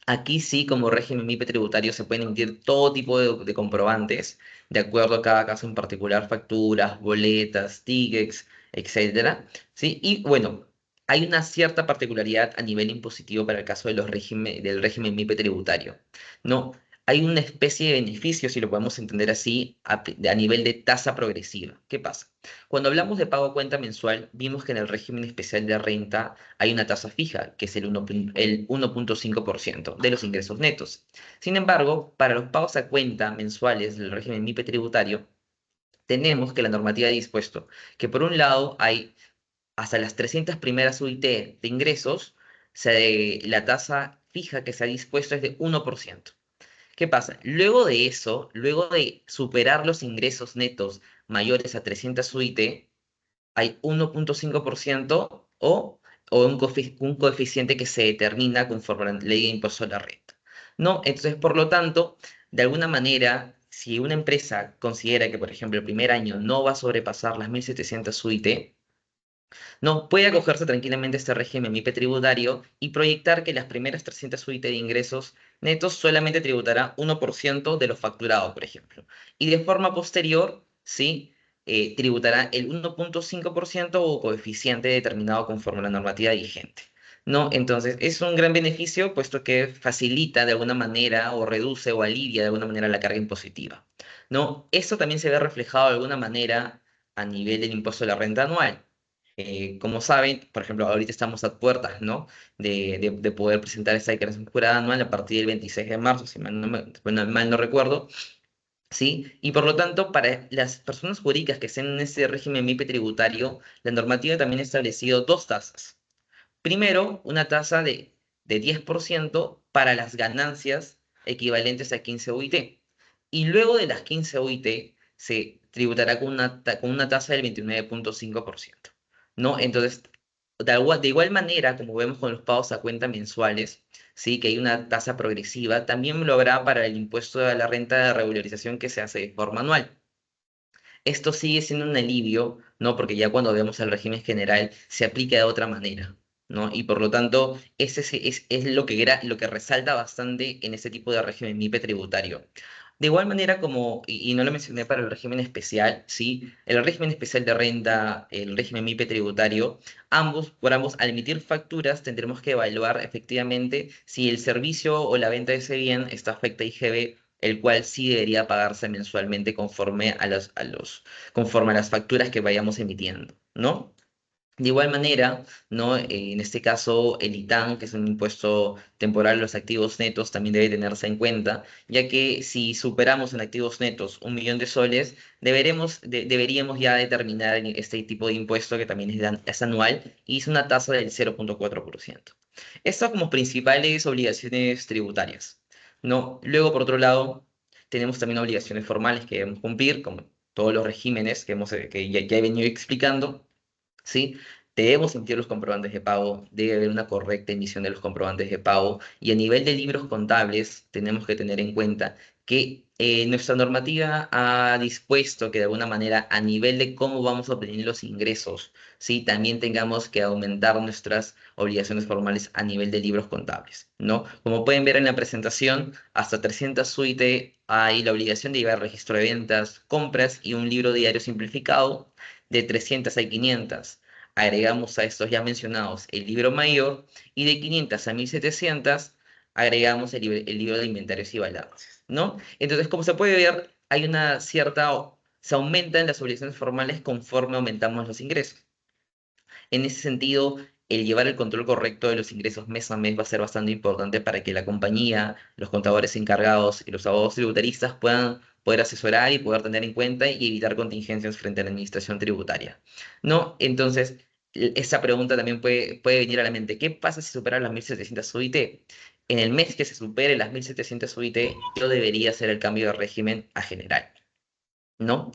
[SPEAKER 3] Aquí sí, como régimen MIPE tributario, se pueden emitir todo tipo de comprobantes, de acuerdo a cada caso en particular, facturas, boletas, tickets, etcétera, ¿sí? Y bueno, hay una cierta particularidad a nivel impositivo para el caso de del régimen MIPE tributario, ¿no? Hay una especie de beneficio, si lo podemos entender así, a nivel de tasa progresiva. ¿Qué pasa? Cuando hablamos de pago a cuenta mensual, vimos que en el régimen especial de renta hay una tasa fija, que es el 1.5% de los ingresos netos. Sin embargo, para los pagos a cuenta mensuales del régimen MIPE tributario, tenemos que la normativa ha dispuesto que por un lado hay hasta las 300 primeras UIT de ingresos, la tasa fija que se ha dispuesto es de 1%. ¿Qué pasa? Luego de eso, luego de superar los ingresos netos mayores a 300 UIT, hay 1.5% o un coeficiente que se determina conforme a la ley de impuesto a la renta. ¿No? Entonces, por lo tanto, de alguna manera, si una empresa considera que, por ejemplo, el primer año no va a sobrepasar las 1.700 UIT, no puede acogerse tranquilamente a este régimen MIPE tributario y proyectar que las primeras 300 UIT de ingresos netos solamente tributará 1% de lo facturado, por ejemplo. Y de forma posterior, ¿sí? Tributará el 1.5% o coeficiente determinado conforme a la normativa vigente. ¿No? Entonces, es un gran beneficio puesto que facilita de alguna manera o reduce o alivia de alguna manera la carga impositiva. ¿No? Esto también se ve reflejado de alguna manera a nivel del impuesto a la renta anual. Como saben, por ejemplo, ahorita estamos a puertas, ¿no? de poder presentar esta declaración jurada anual a partir del 26 de marzo, si mal no recuerdo, ¿sí? Y por lo tanto, para las personas jurídicas que estén en ese régimen MIPE tributario, la normativa también ha establecido dos tasas. Primero, una tasa de 10% para las ganancias equivalentes a 15 UIT. Y luego de las 15 UIT se tributará con una tasa del 29.5%. ¿No? Entonces, de igual manera, como vemos con los pagos a cuenta mensuales, ¿sí? Que hay una tasa progresiva, también lo habrá para el impuesto a la renta de regularización que se hace de forma anual. Esto sigue siendo un alivio, ¿no? Porque ya cuando vemos el régimen general se aplica de otra manera, ¿no? Y por lo tanto, es lo que resalta bastante en este tipo de régimen MIPE tributario. De igual manera, y no lo mencioné para el régimen especial, ¿sí? El régimen especial de renta, el régimen MIPE tributario, por ambos, al emitir facturas, tendremos que evaluar efectivamente si el servicio o la venta de ese bien está afecta a IGB, el cual sí debería pagarse mensualmente conforme a las facturas que vayamos emitiendo, ¿no? De igual manera, ¿no? En este caso, el ITAN, que es un impuesto temporal a los activos netos, también debe tenerse en cuenta, ya que si superamos en activos netos 1 millón de soles, deberíamos ya determinar este tipo de impuesto que también es anual y es una tasa del 0.4%. Estas como principales obligaciones tributarias, ¿no? Luego, por otro lado, tenemos también obligaciones formales que debemos cumplir, como todos los regímenes que ya he venido explicando. ¿Sí? Debemos emitir los comprobantes de pago, debe haber una correcta emisión de los comprobantes de pago y a nivel de libros contables tenemos que tener en cuenta que nuestra normativa ha dispuesto que de alguna manera a nivel de cómo vamos a obtener los ingresos, ¿sí? También tengamos que aumentar nuestras obligaciones formales a nivel de libros contables, ¿no? Como pueden ver en la presentación, hasta 300 suite hay la obligación de llevar registro de ventas, compras y un libro diario simplificado. De 300 a 500 agregamos a estos ya mencionados el libro mayor y de 500 a 1700 agregamos el libro de inventarios y balances, ¿no? Entonces, como se puede ver, hay una se aumentan las obligaciones formales conforme aumentamos los ingresos. En ese sentido, el llevar el control correcto de los ingresos mes a mes va a ser bastante importante para que la compañía, los contadores encargados y los abogados tributaristas puedan poder asesorar y poder tener en cuenta y evitar contingencias frente a la administración tributaria, ¿no? Entonces, esa pregunta también puede venir a la mente. ¿Qué pasa si superan las 1.700 UIT? En el mes que se supere las 1.700 UIT, yo debería hacer el cambio de régimen a general, ¿no?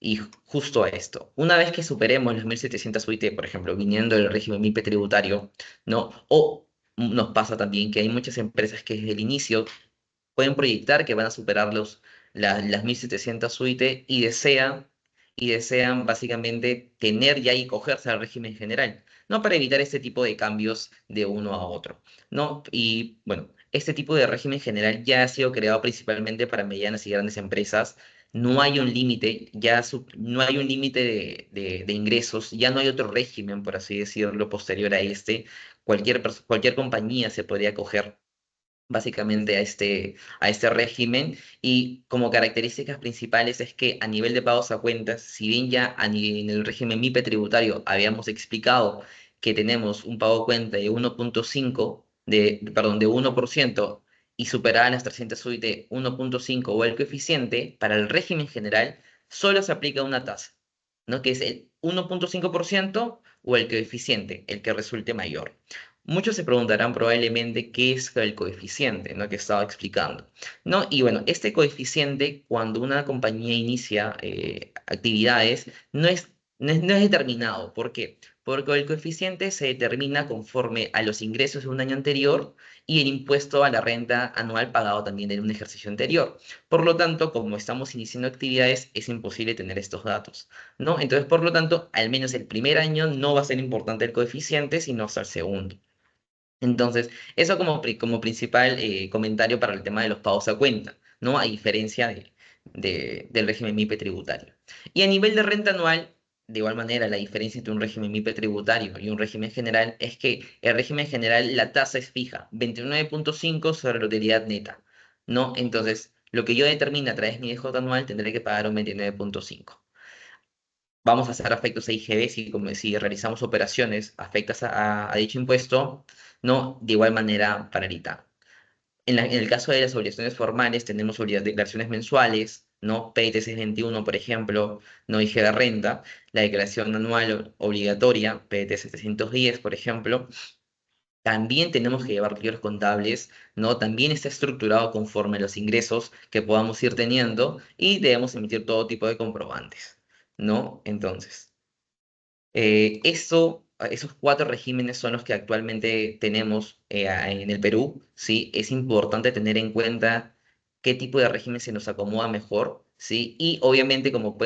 [SPEAKER 3] Y justo a esto, una vez que superemos las 1.700 UIT, por ejemplo, viniendo del régimen MIPE tributario, ¿no? O nos pasa también que hay muchas empresas que desde el inicio pueden proyectar que van a superar las 1.700 UIT y desean básicamente tener ya y cogerse al régimen general, ¿no? Para evitar este tipo de cambios de uno a otro, ¿no? Y bueno, este tipo de régimen general ya ha sido creado principalmente para medianas y grandes empresas. No hay un límite, no hay un límite de ingresos, ya no hay otro régimen, por así decirlo, posterior a este. Cualquier compañía se podría acoger básicamente a este régimen, y como características principales es que a nivel de pagos a cuentas, si bien ya en el régimen MIPE tributario habíamos explicado que tenemos un pago a cuenta de 1.5, perdón, de 1% y superada las 300 UIT 1.5 o el coeficiente, para el régimen general solo se aplica una tasa, ¿no? Que es el 1.5% o el coeficiente, el que resulte mayor. Muchos se preguntarán probablemente qué es el coeficiente, ¿no? Que estaba explicando, ¿no? Y bueno, este coeficiente, cuando una compañía inicia actividades, no es determinado. ¿Por qué? Porque el coeficiente se determina conforme a los ingresos de un año anterior y el impuesto a la renta anual pagado también en un ejercicio anterior. Por lo tanto, como estamos iniciando actividades, es imposible tener estos datos, ¿no? Entonces, por lo tanto, al menos el primer año no va a ser importante el coeficiente, sino hasta el segundo. Entonces, eso como principal comentario para el tema de los pagos a cuenta, ¿no? A diferencia del régimen MIPE tributario. Y a nivel de renta anual, de igual manera, la diferencia entre un régimen MIPE tributario y un régimen general es que el régimen general, la tasa es fija, 29.5 sobre la utilidad neta, ¿no? Entonces, lo que yo determine a través de mi DJ anual, tendré que pagar un 29.5. Vamos a hacer afectos a IGB si realizamos operaciones afectas a dicho impuesto, no de igual manera para el ITAM. En el caso de las obligaciones formales, tenemos declaraciones mensuales, ¿no? PIT 21, por ejemplo, no IGB renta, la declaración anual obligatoria, PIT 710, por ejemplo. También tenemos que llevar libros contables, ¿no? También está estructurado conforme a los ingresos que podamos ir teniendo y debemos emitir todo tipo de comprobantes, ¿no? Entonces. Esos cuatro regímenes son los que actualmente tenemos en el Perú, ¿sí? Es importante tener en cuenta qué tipo de régimen se nos acomoda mejor, ¿sí? Y obviamente, como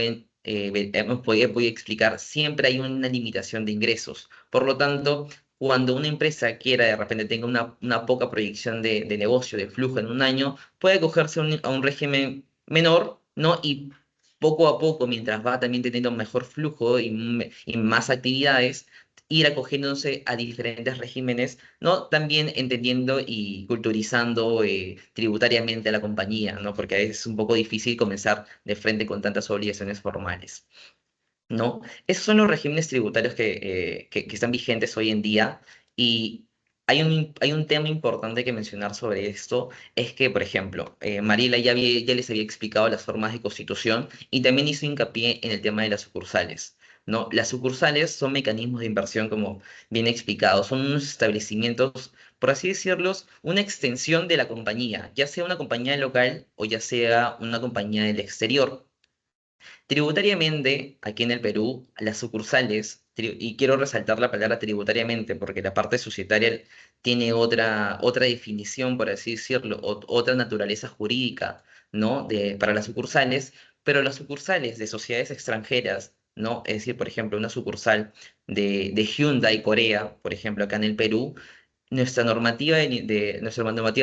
[SPEAKER 3] hemos podido explicar, siempre hay una limitación de ingresos. Por lo tanto, cuando una empresa quiera, de repente tenga una poca proyección de negocio, de flujo en un año, puede acogerse a un régimen menor, ¿no? Y poco a poco, mientras va también teniendo mejor flujo y más actividades, ir acogiéndose a diferentes regímenes, ¿no? También entendiendo y culturizando tributariamente a la compañía, ¿no? Porque a veces es un poco difícil comenzar de frente con tantas obligaciones formales, ¿no? Esos son los regímenes tributarios que están vigentes hoy en día, y hay un tema importante que mencionar sobre esto, es que, por ejemplo, Mariela ya les había explicado las formas de constitución y también hizo hincapié en el tema de las sucursales, ¿no? Las sucursales son mecanismos de inversión, como bien explicado, son unos establecimientos, por así decirlos, una extensión de la compañía, ya sea una compañía local o ya sea una compañía del exterior. Tributariamente, aquí en el Perú, las sucursales, y quiero resaltar la palabra tributariamente porque la parte societaria tiene otra definición, por así decirlo, otra naturaleza jurídica, ¿no? Para las sucursales, pero las sucursales de sociedades extranjeras, ¿no? Es decir, por ejemplo, una sucursal de Hyundai Corea, por ejemplo, acá en el Perú, nuestra normativa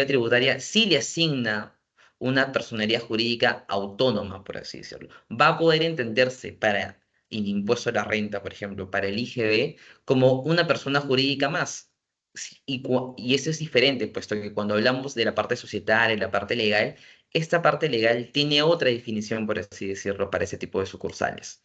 [SPEAKER 3] tributaria sí le asigna una personería jurídica autónoma, por así decirlo. Va a poder entenderse para el impuesto a la renta, por ejemplo, para el IGB, como una persona jurídica más. Sí. Y eso es diferente, puesto que cuando hablamos de la parte societaria, la parte legal, esta parte legal tiene otra definición, por así decirlo, para ese tipo de sucursales.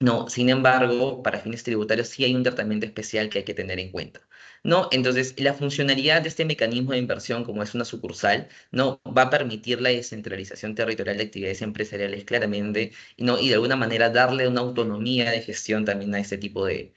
[SPEAKER 3] No, sin embargo, para fines tributarios sí hay un tratamiento especial que hay que tener en cuenta, ¿no? Entonces, la funcionalidad de este mecanismo de inversión, como es una sucursal, ¿no? Va a permitir la descentralización territorial de actividades empresariales claramente, ¿no? Y de alguna manera darle una autonomía de gestión también a este tipo de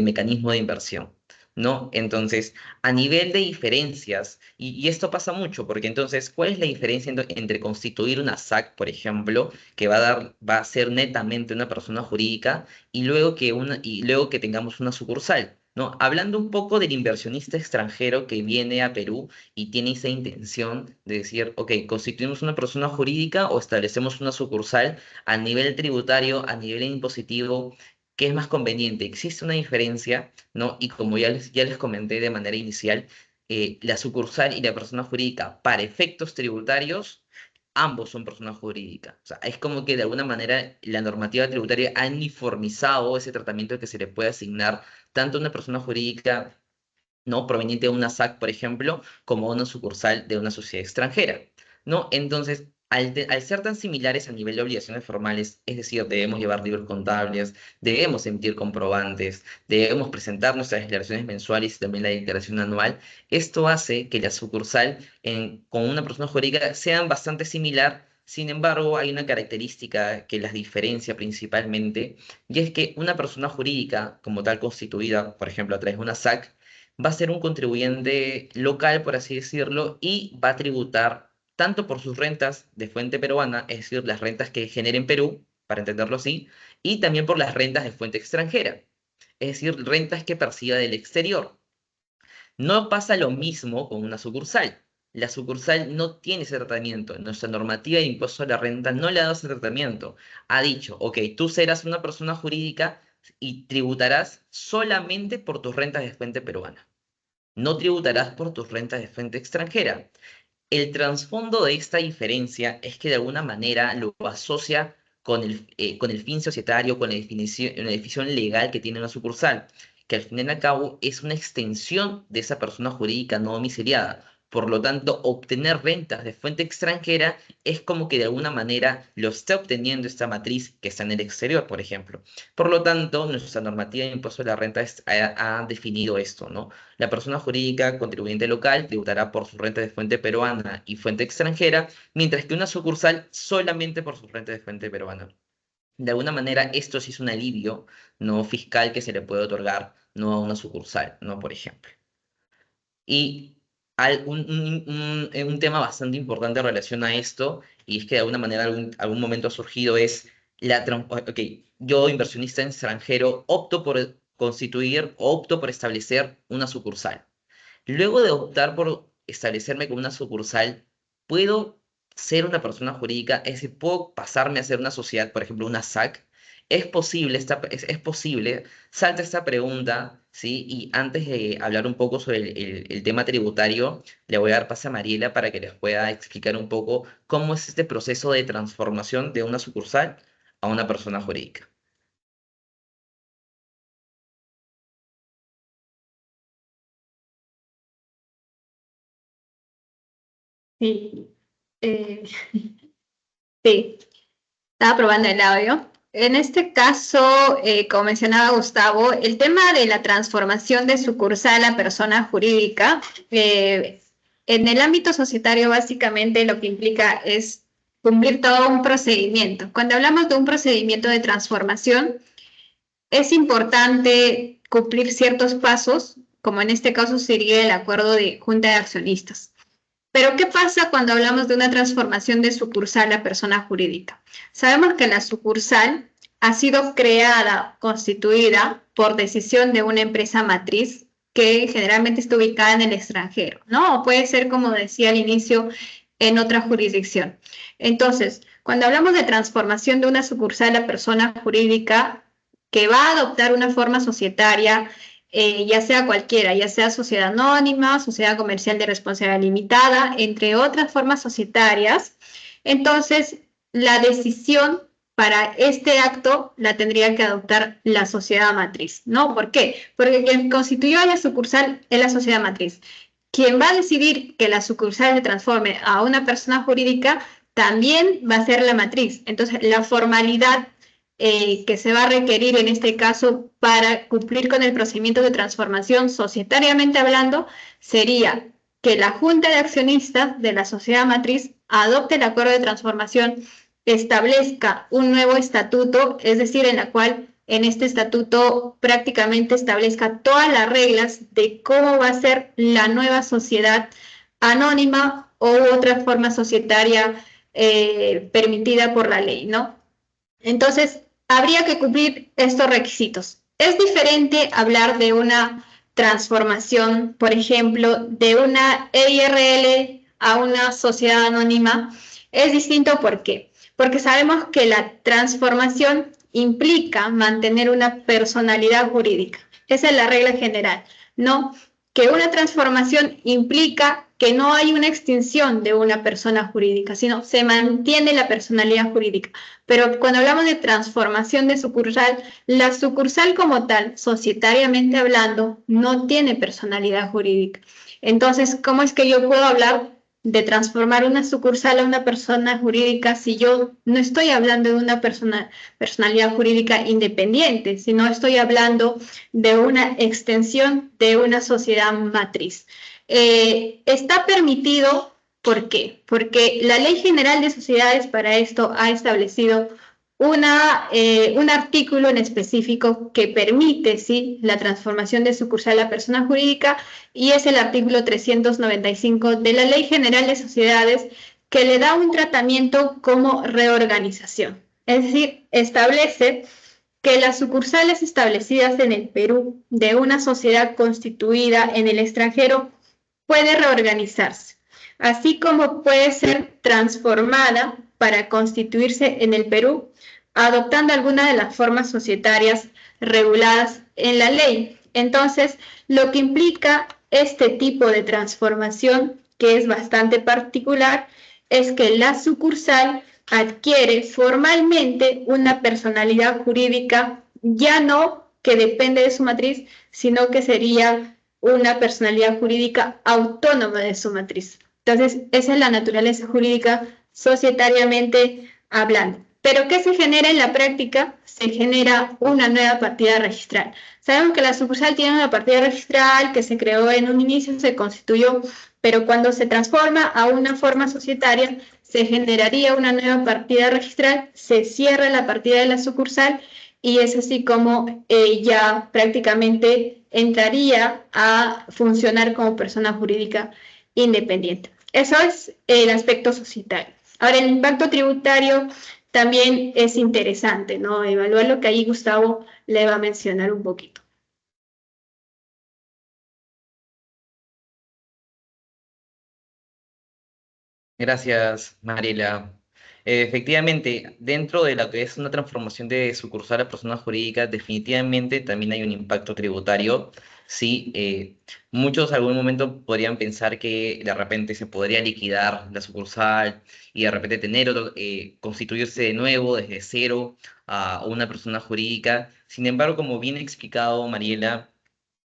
[SPEAKER 3] mecanismo de inversión, ¿no? Entonces, a nivel de diferencias, y esto pasa mucho, porque entonces, ¿cuál es la diferencia entre constituir una SAC, por ejemplo, que va a ser netamente una persona jurídica y luego que tengamos una sucursal, ¿no? Hablando un poco del inversionista extranjero que viene a Perú y tiene esa intención de decir, ok, constituimos una persona jurídica o establecemos una sucursal a nivel tributario, a nivel impositivo. ¿Qué es más conveniente? Existe una diferencia, ¿no? Y como ya les comenté de manera inicial, la sucursal y la persona jurídica para efectos tributarios ambos son personas jurídicas. O sea, es como que de alguna manera la normativa tributaria ha uniformizado ese tratamiento que se le puede asignar tanto a una persona jurídica ¿no? Proveniente de una SAC, por ejemplo, como una sucursal de una sociedad extranjera, ¿no? Entonces, al ser tan similares a nivel de obligaciones formales, es decir, debemos llevar libros contables, debemos emitir comprobantes, debemos presentar nuestras declaraciones mensuales y también la declaración anual, esto hace que la sucursal con una persona jurídica sean bastante similar. Sin embargo, hay una característica que las diferencia principalmente, y es que una persona jurídica, como tal constituida, por ejemplo, a través de una SAC, va a ser un contribuyente local, por así decirlo, y va a tributar tanto por sus rentas de fuente peruana, es decir, las rentas que genera en Perú, para entenderlo así, y también por las rentas de fuente extranjera, es decir, rentas que perciba del exterior. No pasa lo mismo con una sucursal. La sucursal no tiene ese tratamiento. Nuestra normativa de impuesto a la renta no le ha dado ese tratamiento. Ha dicho, ok, tú serás una persona jurídica y tributarás solamente por tus rentas de fuente peruana. No tributarás por tus rentas de fuente extranjera. El trasfondo de esta diferencia es que de alguna manera lo asocia con el fin societario, con la definición legal que tiene una sucursal, que al fin y al cabo es una extensión de esa persona jurídica no domiciliada. Por lo tanto, obtener rentas de fuente extranjera es como que de alguna manera lo está obteniendo esta matriz que está en el exterior, por ejemplo. Por lo tanto, nuestra normativa de impuesto a la renta ha definido esto, ¿no? La persona jurídica contribuyente local tributará por sus rentas de fuente peruana y fuente extranjera, mientras que una sucursal solamente por sus rentas de fuente peruana. De alguna manera, esto sí es un alivio no fiscal que se le puede otorgar no a una sucursal, ¿no? Por ejemplo. Y un tema bastante importante en relación a esto, y es que de alguna manera algún momento ha surgido, es ok, yo inversionista en extranjero opto por constituir, opto por establecer una sucursal. Luego de optar por establecerme como una sucursal, ¿puedo ser una persona jurídica? Es decir, ¿puedo pasarme a ser una sociedad, por ejemplo, una SAC? Es posible, salta esta pregunta, ¿sí? Y antes de hablar un poco sobre el tema tributario, le voy a dar pase a Mariela para que les pueda explicar un poco cómo es este proceso de transformación de una sucursal a una persona jurídica.
[SPEAKER 2] Sí, eh, sí, estaba probando el audio. En este caso, como mencionaba Gustavo, el tema de la transformación de sucursal a persona jurídica, en el ámbito societario básicamente lo que implica es cumplir todo un procedimiento. Cuando hablamos de un procedimiento de transformación, es importante cumplir ciertos pasos, como en este caso sería el acuerdo de junta de accionistas. Pero, ¿qué pasa cuando hablamos de una transformación de sucursal a persona jurídica? Sabemos que la sucursal ha sido creada, constituida por decisión de una empresa matriz que generalmente está ubicada en el extranjero, ¿no? O puede ser, como decía al inicio, en otra jurisdicción. Entonces, cuando hablamos de transformación de una sucursal a persona jurídica que va a adoptar una forma societaria, ya sea cualquiera, ya sea sociedad anónima, sociedad comercial de responsabilidad limitada, entre otras formas societarias. Entonces, la decisión para este acto la tendría que adoptar la sociedad matriz, ¿no? ¿Por qué? Porque quien constituyó la sucursal es la sociedad matriz. Quien va a decidir que la sucursal se transforme a una persona jurídica también va a ser la matriz. Entonces, la formalidad que se va a requerir en este caso para cumplir con el procedimiento de transformación societariamente hablando sería que la Junta de Accionistas de la sociedad matriz adopte el acuerdo de transformación, establezca un nuevo estatuto, es decir, en la cual en este estatuto prácticamente establezca todas las reglas de cómo va a ser la nueva sociedad anónima u otra forma societaria permitida por la ley, ¿no? Entonces, habría que cumplir estos requisitos. Es diferente hablar de una transformación, por ejemplo, de una EIRL a una sociedad anónima. Es distinto, ¿por qué? Porque sabemos que la transformación implica mantener una personalidad jurídica. Esa es la regla general, ¿no? Que una transformación implica que no hay una extinción de una persona jurídica, sino se mantiene la personalidad jurídica. Pero cuando hablamos de transformación de sucursal, la sucursal como tal, societariamente hablando, no tiene personalidad jurídica. Entonces, ¿cómo es que yo puedo hablar de transformar una sucursal a una persona jurídica si yo no estoy hablando de una personalidad jurídica independiente, sino estoy hablando de una extensión de una sociedad matriz? Está permitido. ¿Por qué? Porque la Ley General de Sociedades para esto ha establecido un artículo en específico que permite, ¿sí?, la transformación de sucursal a persona jurídica, y es el artículo 395 de la Ley General de Sociedades, que le da un tratamiento como reorganización. Es decir, establece que las sucursales establecidas en el Perú de una sociedad constituida en el extranjero puede reorganizarse, así como puede ser transformada para constituirse en el Perú, adoptando alguna de las formas societarias reguladas en la ley. Entonces, lo que implica este tipo de transformación, que es bastante particular, es que la sucursal adquiere formalmente una personalidad jurídica, ya no que depende de su matriz, sino que sería una personalidad jurídica autónoma de su matriz. Entonces, esa es la naturaleza jurídica societariamente hablando. ¿Pero qué se genera en la práctica? Se genera una nueva partida registral. Sabemos que la sucursal tiene una partida registral que se creó en un inicio, se constituyó, pero cuando se transforma a una forma societaria, se generaría una nueva partida registral, se cierra la partida de la sucursal y es así como ya prácticamente entraría a funcionar como persona jurídica independiente. Eso es el aspecto societario. Ahora, el impacto tributario también es interesante, ¿no? Evaluar lo que ahí Gustavo le va a mencionar un poquito.
[SPEAKER 3] Gracias, Mariela. Efectivamente, dentro de lo que es una transformación de sucursal a persona jurídica, definitivamente también hay un impacto tributario. Sí, muchos algún momento podrían pensar que de repente se podría liquidar la sucursal y de repente tener otro, constituirse de nuevo desde cero a una persona jurídica. Sin embargo, como bien ha explicado Mariela,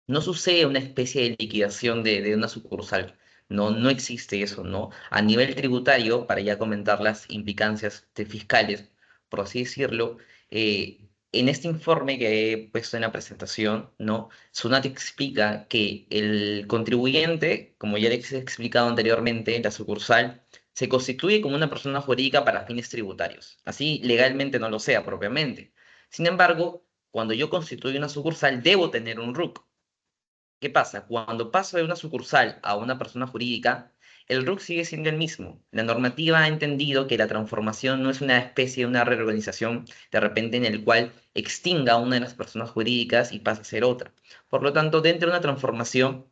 [SPEAKER 3] no sucede una especie de liquidación de una sucursal. No, no existe eso, ¿no? A nivel tributario, para ya comentar las implicancias fiscales, por así decirlo, en este informe que he puesto en la presentación, ¿no? SUNAT explica que el contribuyente, como ya les he explicado anteriormente, la sucursal, se constituye como una persona jurídica para fines tributarios. Así legalmente no lo sea propiamente. Sin embargo, cuando yo constituyo una sucursal, debo tener un RUC. ¿Qué pasa? Cuando paso de una sucursal a una persona jurídica, el RUC sigue siendo el mismo. La normativa ha entendido que la transformación no es una especie de una reorganización de repente en el cual extinga a una de las personas jurídicas y pasa a ser otra. Por lo tanto, dentro de una transformación,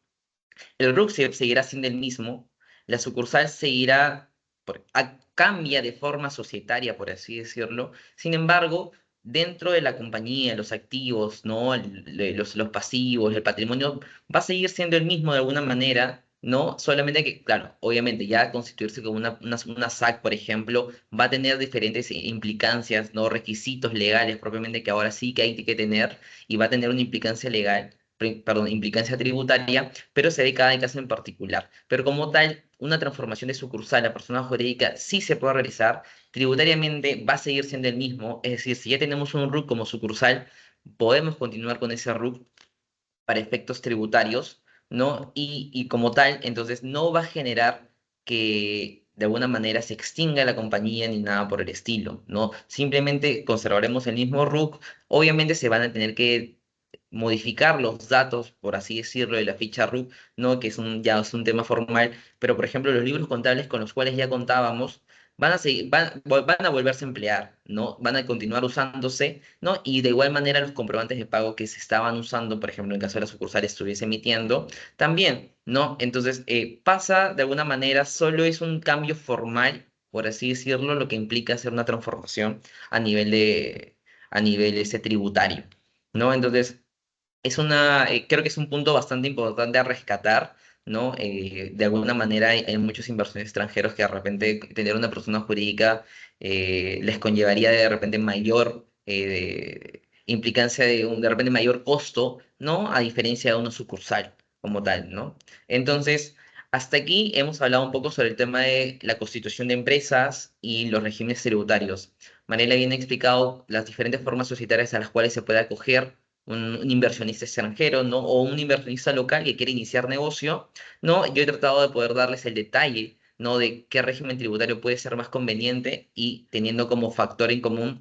[SPEAKER 3] el RUC seguirá siendo el mismo, la sucursal seguirá, cambia de forma societaria, por así decirlo. Sin embargo, dentro de la compañía, los activos, ¿no? Los pasivos, el patrimonio, va a seguir siendo el mismo de alguna manera, ¿no? Solamente que, claro, obviamente ya constituirse como una SAC, por ejemplo, va a tener diferentes implicancias, ¿no? Requisitos legales propiamente que ahora sí que hay que tener y va a tener una implicancia legal, implicancia tributaria, pero se ve cada caso en particular. Pero como tal, una transformación de sucursal a persona jurídica sí se puede realizar, tributariamente va a seguir siendo el mismo, es decir, si ya tenemos un RUC como sucursal, podemos continuar con ese RUC para efectos tributarios, ¿no? Y como tal, entonces no va a generar que de alguna manera se extinga la compañía ni nada por el estilo, ¿no? Simplemente conservaremos el mismo RUC, obviamente se van a tener que modificar los datos, por así decirlo, de la ficha RUC, ¿no? Que ya es un tema formal, pero por ejemplo los libros contables con los cuales ya contábamos van a seguir, van a volverse a emplear, ¿no? Van a continuar usándose, ¿no? Y de igual manera los comprobantes de pago que se estaban usando, por ejemplo, en caso de la sucursal estuviese emitiendo, también, ¿no? Entonces, pasa de alguna manera, solo es un cambio formal, por así decirlo, lo que implica hacer una transformación a nivel tributario, ¿no? Entonces, creo que es un punto bastante importante a rescatar, ¿no? De alguna manera hay muchos inversores extranjeros que de repente tener una persona jurídica les conllevaría de repente mayor implicancia de repente mayor costo, ¿no? A diferencia de una sucursal como tal, ¿no? Entonces, hasta aquí hemos hablado un poco sobre el tema de la constitución de empresas y los regímenes tributarios. Mariela bien ha explicado las diferentes formas societarias a las cuales se puede acoger un inversionista extranjero, ¿no? O un inversionista local que quiere iniciar negocio, ¿no? Yo he tratado de poder darles el detalle, ¿no? De qué régimen tributario puede ser más conveniente y teniendo como factor en común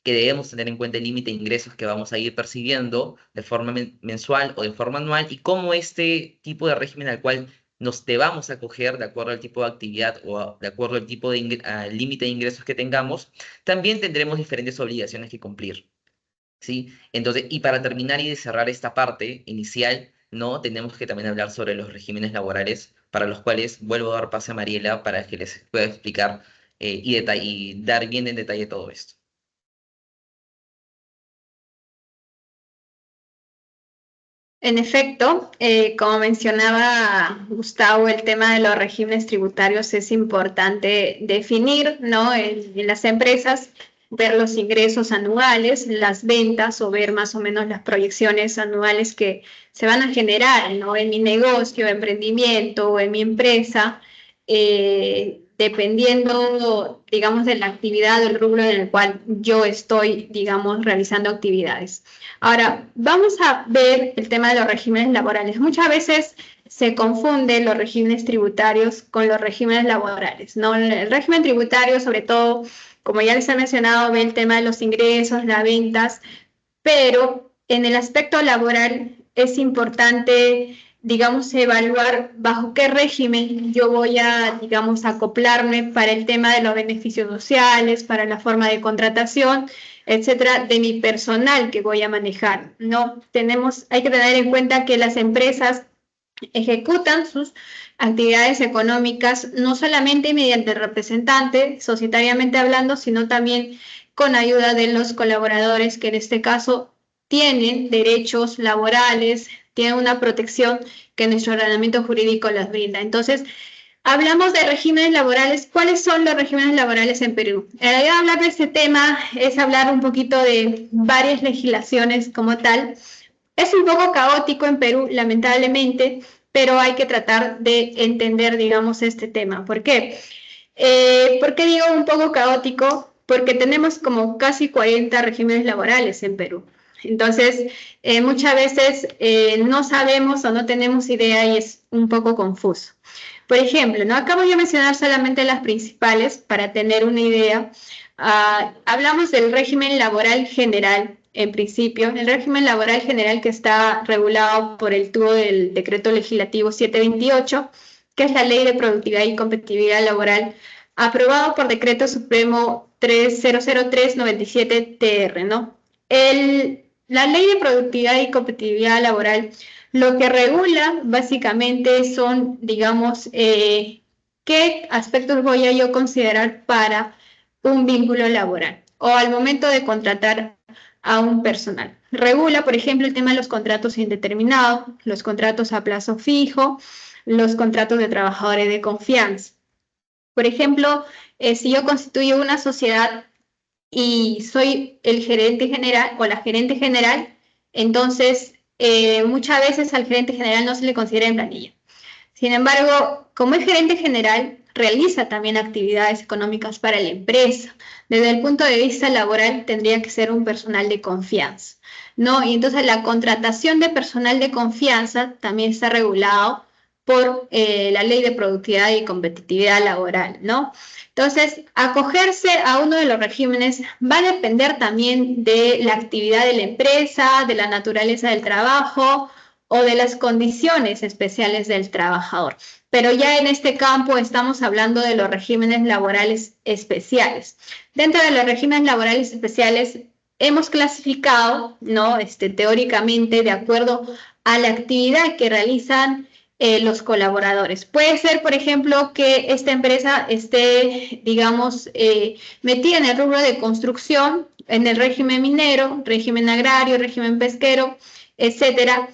[SPEAKER 3] que debemos tener en cuenta el límite de ingresos que vamos a ir percibiendo de forma mensual o de forma anual y cómo este tipo de régimen al cual nos debamos acoger de acuerdo al tipo de actividad o de acuerdo al tipo de al límite de ingresos que tengamos, también tendremos diferentes obligaciones que cumplir. ¿Sí? Entonces, y para terminar y de cerrar esta parte inicial, ¿no? Tenemos que también hablar sobre los regímenes laborales, para los cuales vuelvo a dar pase a Mariela para que les pueda explicar y dar bien en detalle todo esto.
[SPEAKER 2] En efecto, como mencionaba Gustavo, el tema de los regímenes tributarios es importante definir, ¿no? En las empresas, ver los ingresos anuales, las ventas o ver más o menos las proyecciones anuales que se van a generar, ¿no? En mi negocio, emprendimiento o en mi empresa, dependiendo, digamos, de la actividad o el rubro en el cual yo estoy, digamos, realizando actividades. Ahora, vamos a ver el tema de los regímenes laborales. Muchas veces se confunden los regímenes tributarios con los regímenes laborales, ¿no? El régimen tributario, sobre todo, como ya les he mencionado, ve el tema de los ingresos, las ventas, pero en el aspecto laboral es importante, digamos, evaluar bajo qué régimen yo voy a, digamos, acoplarme para el tema de los beneficios sociales, para la forma de contratación, etcétera, de mi personal que voy a manejar, ¿no? Hay que tener en cuenta que las empresas ejecutan sus actividades económicas no solamente mediante el representante, societariamente hablando, sino también con ayuda de los colaboradores que en este caso tienen derechos laborales, tienen una protección que nuestro ordenamiento jurídico les brinda. Entonces, hablamos de regímenes laborales. ¿Cuáles son los regímenes laborales en Perú? En realidad, hablar de este tema es hablar un poquito de varias legislaciones como tal. Es un poco caótico en Perú, lamentablemente, pero hay que tratar de entender, digamos, este tema. ¿Por qué? ¿Por qué digo un poco caótico? Porque tenemos como casi 40 regímenes laborales en Perú. Entonces, muchas veces no sabemos o no tenemos idea y es un poco confuso. Por ejemplo, ¿no? Acabo de mencionar solamente las principales para tener una idea. Hablamos del régimen laboral general, en principio, el régimen laboral general que está regulado por el tubo del Decreto Legislativo 728, que es la Ley de Productividad y Competitividad Laboral, aprobado por Decreto Supremo 3003-97-TR, ¿no? La Ley de Productividad y Competitividad Laboral lo que regula básicamente son, digamos, qué aspectos voy a yo considerar para un vínculo laboral o al momento de contratar a un personal. Regula, por ejemplo, el tema de los contratos indeterminados, los contratos a plazo fijo, los contratos de trabajadores de confianza. Por ejemplo, si yo constituyo una sociedad y soy el gerente general o la gerente general, entonces muchas veces al gerente general no se le considera en planilla. Sin embargo, como es gerente general, realiza también actividades económicas para la empresa. Desde el punto de vista laboral, tendría que ser un personal de confianza, ¿no? Y entonces la contratación de personal de confianza también está regulado por la Ley de Productividad y Competitividad Laboral, ¿no? Entonces, acogerse a uno de los regímenes va a depender también de la actividad de la empresa, de la naturaleza del trabajo o de las condiciones especiales del trabajador. Pero ya en este campo estamos hablando de los regímenes laborales especiales. Dentro de los regímenes laborales especiales hemos clasificado, ¿no? Teóricamente, de acuerdo a la actividad que realizan los colaboradores. Puede ser, por ejemplo, que esta empresa esté, digamos, metida en el rubro de construcción, en el régimen minero, régimen agrario, régimen pesquero, etcétera.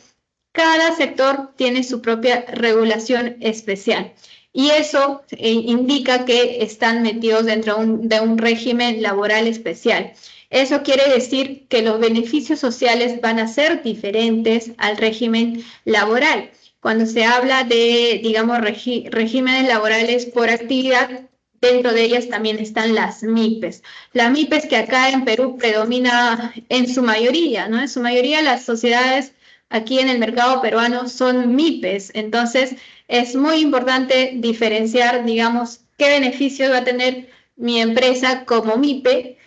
[SPEAKER 2] Cada sector tiene su propia regulación especial y eso indica que están metidos dentro de un régimen laboral especial. Eso quiere decir que los beneficios sociales van a ser diferentes al régimen laboral. Cuando se habla de, digamos, regímenes laborales por actividad, dentro de ellas también están las MIPES. Las MIPES que acá en Perú predomina en su mayoría, ¿no? En su mayoría las sociedades aquí en el mercado peruano son MIPES. Entonces, es muy importante diferenciar, digamos, qué beneficios va a tener mi empresa como MIPE,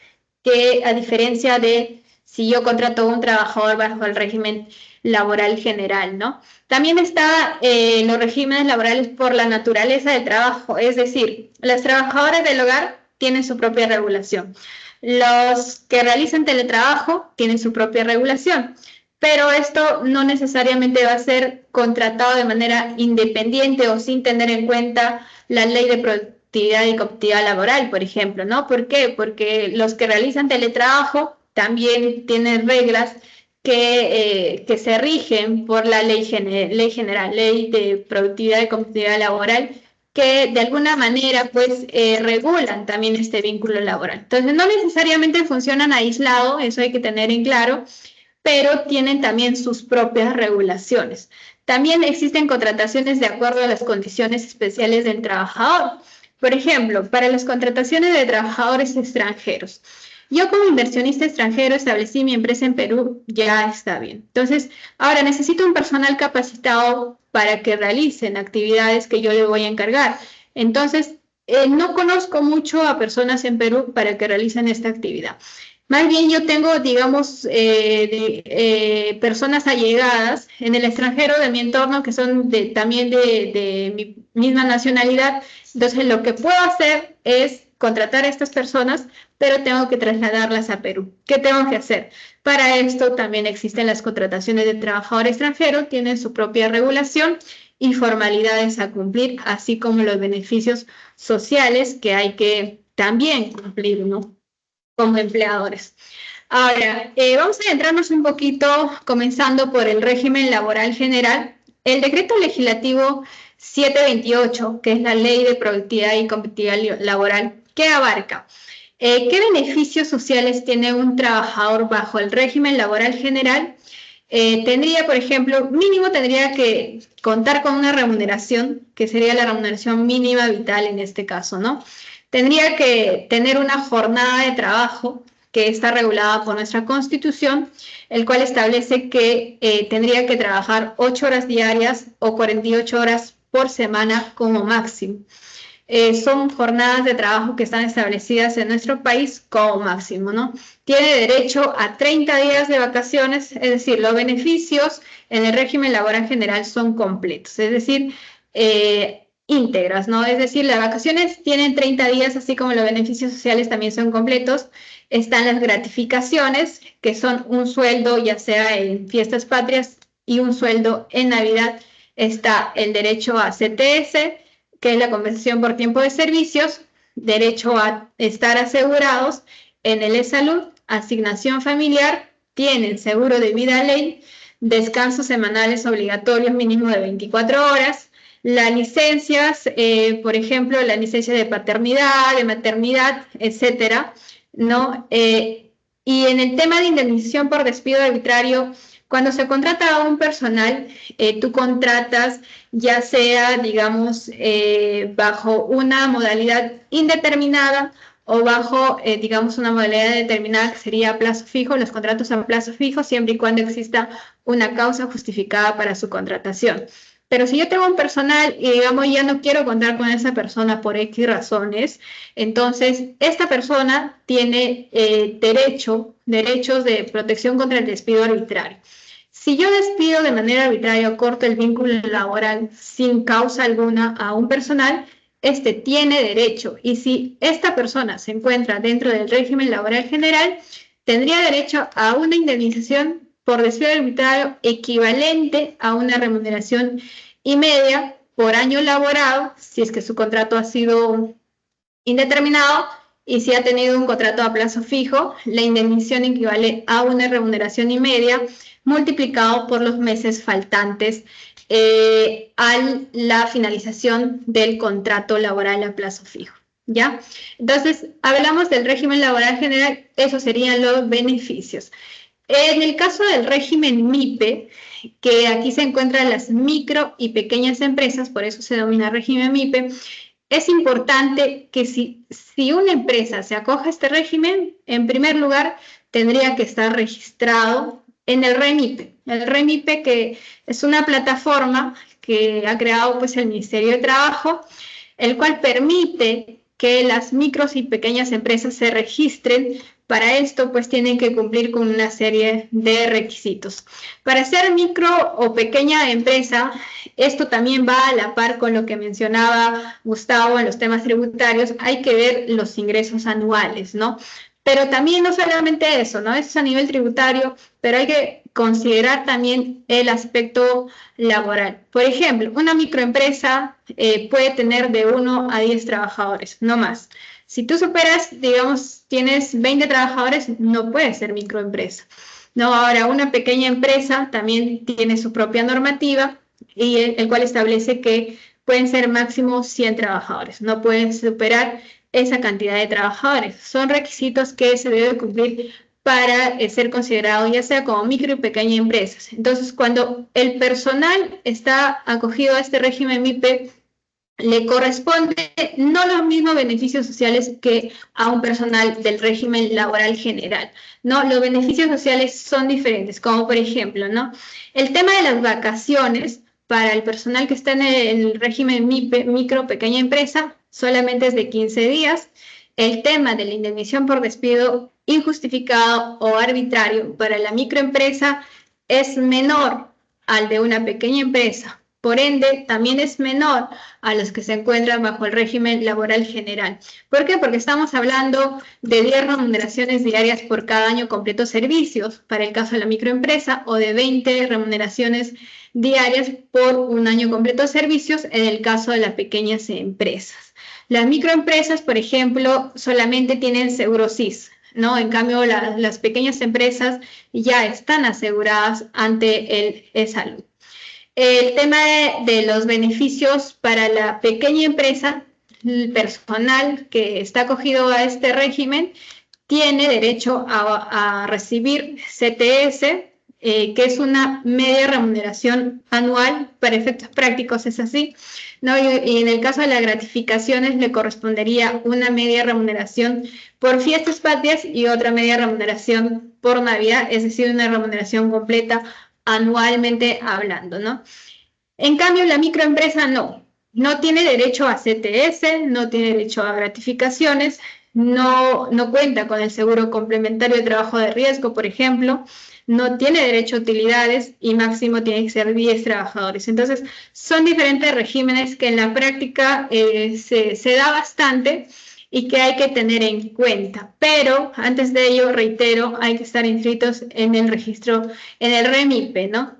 [SPEAKER 2] que a diferencia de si yo contrato a un trabajador bajo el régimen laboral general, ¿no? También está los regímenes laborales por la naturaleza del trabajo, es decir, las trabajadoras del hogar tienen su propia regulación. Los que realizan teletrabajo tienen su propia regulación, pero esto no necesariamente va a ser contratado de manera independiente o sin tener en cuenta la ley de productividad y competitividad laboral, por ejemplo, ¿no? ¿Por qué? Porque los que realizan teletrabajo también tienen reglas que se rigen por la ley general, ley de productividad y competitividad laboral, que de alguna manera pues regulan también este vínculo laboral. Entonces no necesariamente funcionan aislados, eso hay que tener en claro, pero tienen también sus propias regulaciones. También existen contrataciones de acuerdo a las condiciones especiales del trabajador. Por ejemplo, para las contrataciones de trabajadores extranjeros. Yo como inversionista extranjero establecí mi empresa en Perú, ya está bien. Entonces, ahora necesito un personal capacitado para que realicen actividades que yo le voy a encargar. Entonces, no conozco mucho a personas en Perú para que realicen esta actividad. Más bien yo tengo, digamos, personas allegadas en el extranjero de mi entorno que son también de mi misma nacionalidad. Entonces lo que puedo hacer es contratar a estas personas, pero tengo que trasladarlas a Perú. ¿Qué tengo que hacer? Para esto también existen las contrataciones de trabajador extranjero, tienen su propia regulación y formalidades a cumplir, así como los beneficios sociales que hay que también cumplir, ¿no? Como empleadores. Ahora, vamos a adentrarnos un poquito, comenzando por el régimen laboral general. El decreto legislativo 728, que es la Ley de Productividad y Competitividad Laboral, ¿qué abarca? ¿Qué beneficios sociales tiene un trabajador bajo el régimen laboral general? Tendría, por ejemplo, mínimo tendría que contar con una remuneración, que sería la remuneración mínima vital en este caso, ¿no? Tendría que tener una jornada de trabajo que está regulada por nuestra Constitución, el cual establece que tendría que trabajar 8 horas diarias o 48 horas por semana como máximo. Son jornadas de trabajo que están establecidas en nuestro país como máximo, ¿no? Tiene derecho a 30 días de vacaciones, es decir, los beneficios en el régimen laboral general son completos, es decir, íntegras, ¿no? Es decir, las vacaciones tienen 30 días, así como los beneficios sociales también son completos. Están las gratificaciones, que son un sueldo, ya sea en fiestas patrias, y un sueldo en Navidad. Está el derecho a CTS, que es la compensación por tiempo de servicios, derecho a estar asegurados en el e-salud, asignación familiar, tienen seguro de vida ley, descansos semanales obligatorios mínimo de 24 horas, las licencias, por ejemplo, la licencia de paternidad, de maternidad, etcétera, ¿no? Y en el tema de indemnización por despido arbitrario, Cuando se contrata a un personal, tú contratas ya sea, digamos, bajo una modalidad indeterminada o bajo, digamos, una modalidad determinada que sería a plazo fijo, los contratos a plazo fijo, siempre y cuando exista una causa justificada para su contratación. Pero si yo tengo un personal y, digamos, ya no quiero contar con esa persona por X razones, entonces esta persona tiene derechos de protección contra el despido arbitrario. Si yo despido de manera arbitraria o corto el vínculo laboral sin causa alguna a un personal, este tiene derecho, y si esta persona se encuentra dentro del régimen laboral general, tendría derecho a una indemnización por despido arbitrario equivalente a una remuneración y media por año laborado, si es que su contrato ha sido indeterminado, y si ha tenido un contrato a plazo fijo, la indemnización equivale a una remuneración y media multiplicado por los meses faltantes a la finalización del contrato laboral a plazo fijo. ¿Ya? Entonces, hablamos del régimen laboral general, esos serían los beneficios. En el caso del régimen MIPE, que aquí se encuentran las micro y pequeñas empresas, por eso se denomina régimen MIPE, es importante que si una empresa se acoge a este régimen, en primer lugar, tendría que estar registrado en el REMIPE. El REMIPE, que es una plataforma que ha creado pues, el Ministerio de Trabajo, el cual permite que las micros y pequeñas empresas se registren. Para esto, pues, tienen que cumplir con una serie de requisitos. Para ser micro o pequeña empresa, esto también va a la par con lo que mencionaba Gustavo en los temas tributarios. Hay que ver los ingresos anuales, ¿no? Pero también no solamente eso, ¿no? Eso es a nivel tributario, pero hay que considerar también el aspecto laboral. Por ejemplo, una microempresa puede tener de 1 a 10 trabajadores, no más. Si tú superas, digamos, tienes 20 trabajadores, no puedes ser microempresa. No, ahora, una pequeña empresa también tiene su propia normativa y el cual establece que pueden ser máximo 100 trabajadores, no pueden superar esa cantidad de trabajadores. Son requisitos que se deben cumplir para ser considerado ya sea como micro y pequeña empresas. Entonces, cuando el personal está acogido a este régimen MIPE, le corresponde no los mismos beneficios sociales que a un personal del régimen laboral general, ¿no? Los beneficios sociales son diferentes, como por ejemplo, ¿no? El tema de las vacaciones para el personal que está en el régimen MIPE, micro, pequeña empresa, solamente es de 15 días. El tema de la indemnización por despido injustificado o arbitrario para la microempresa es menor al de una pequeña empresa. Por ende, también es menor a los que se encuentran bajo el régimen laboral general. ¿Por qué? Porque estamos hablando de 10 remuneraciones diarias por cada año completo servicios, para el caso de la microempresa, o de 20 remuneraciones diarias por un año completo servicios, en el caso de las pequeñas empresas. Las microempresas, por ejemplo, solamente tienen seguro SIS, ¿no? En cambio, las pequeñas empresas ya están aseguradas ante el salud. El tema de los beneficios para la pequeña empresa, el personal que está acogido a este régimen tiene derecho a recibir CTS, que es una media remuneración anual, para efectos prácticos es así, ¿no? Y en el caso de las gratificaciones le correspondería una media remuneración por fiestas patrias y otra media remuneración por Navidad, es decir, una remuneración completa anualmente hablando, ¿no? En cambio, la microempresa no tiene derecho a CTS, no tiene derecho a gratificaciones, no cuenta con el seguro complementario de trabajo de riesgo, por ejemplo, no tiene derecho a utilidades y máximo tiene que ser 10 trabajadores. Entonces, son diferentes regímenes que en la práctica se da bastante y que hay que tener en cuenta. Pero antes de ello, reitero, hay que estar inscritos en el registro, en el REMIPE, ¿no?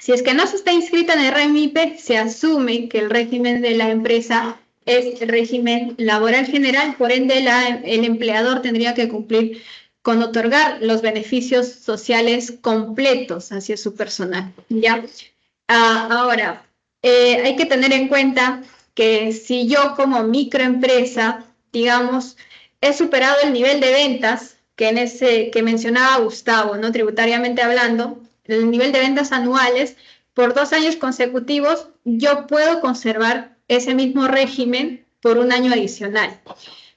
[SPEAKER 2] Si es que no se está inscrito en el REMIPE, se asume que el régimen de la empresa es el régimen laboral general, por ende el empleador tendría que cumplir con otorgar los beneficios sociales completos hacia su personal, ¿ya? Ahora, hay que tener en cuenta que si yo como microempresa, digamos, he superado el nivel de ventas que mencionaba Gustavo, ¿no? Tributariamente hablando, el nivel de ventas anuales por 2 años consecutivos, yo puedo conservar ese mismo régimen por un año adicional.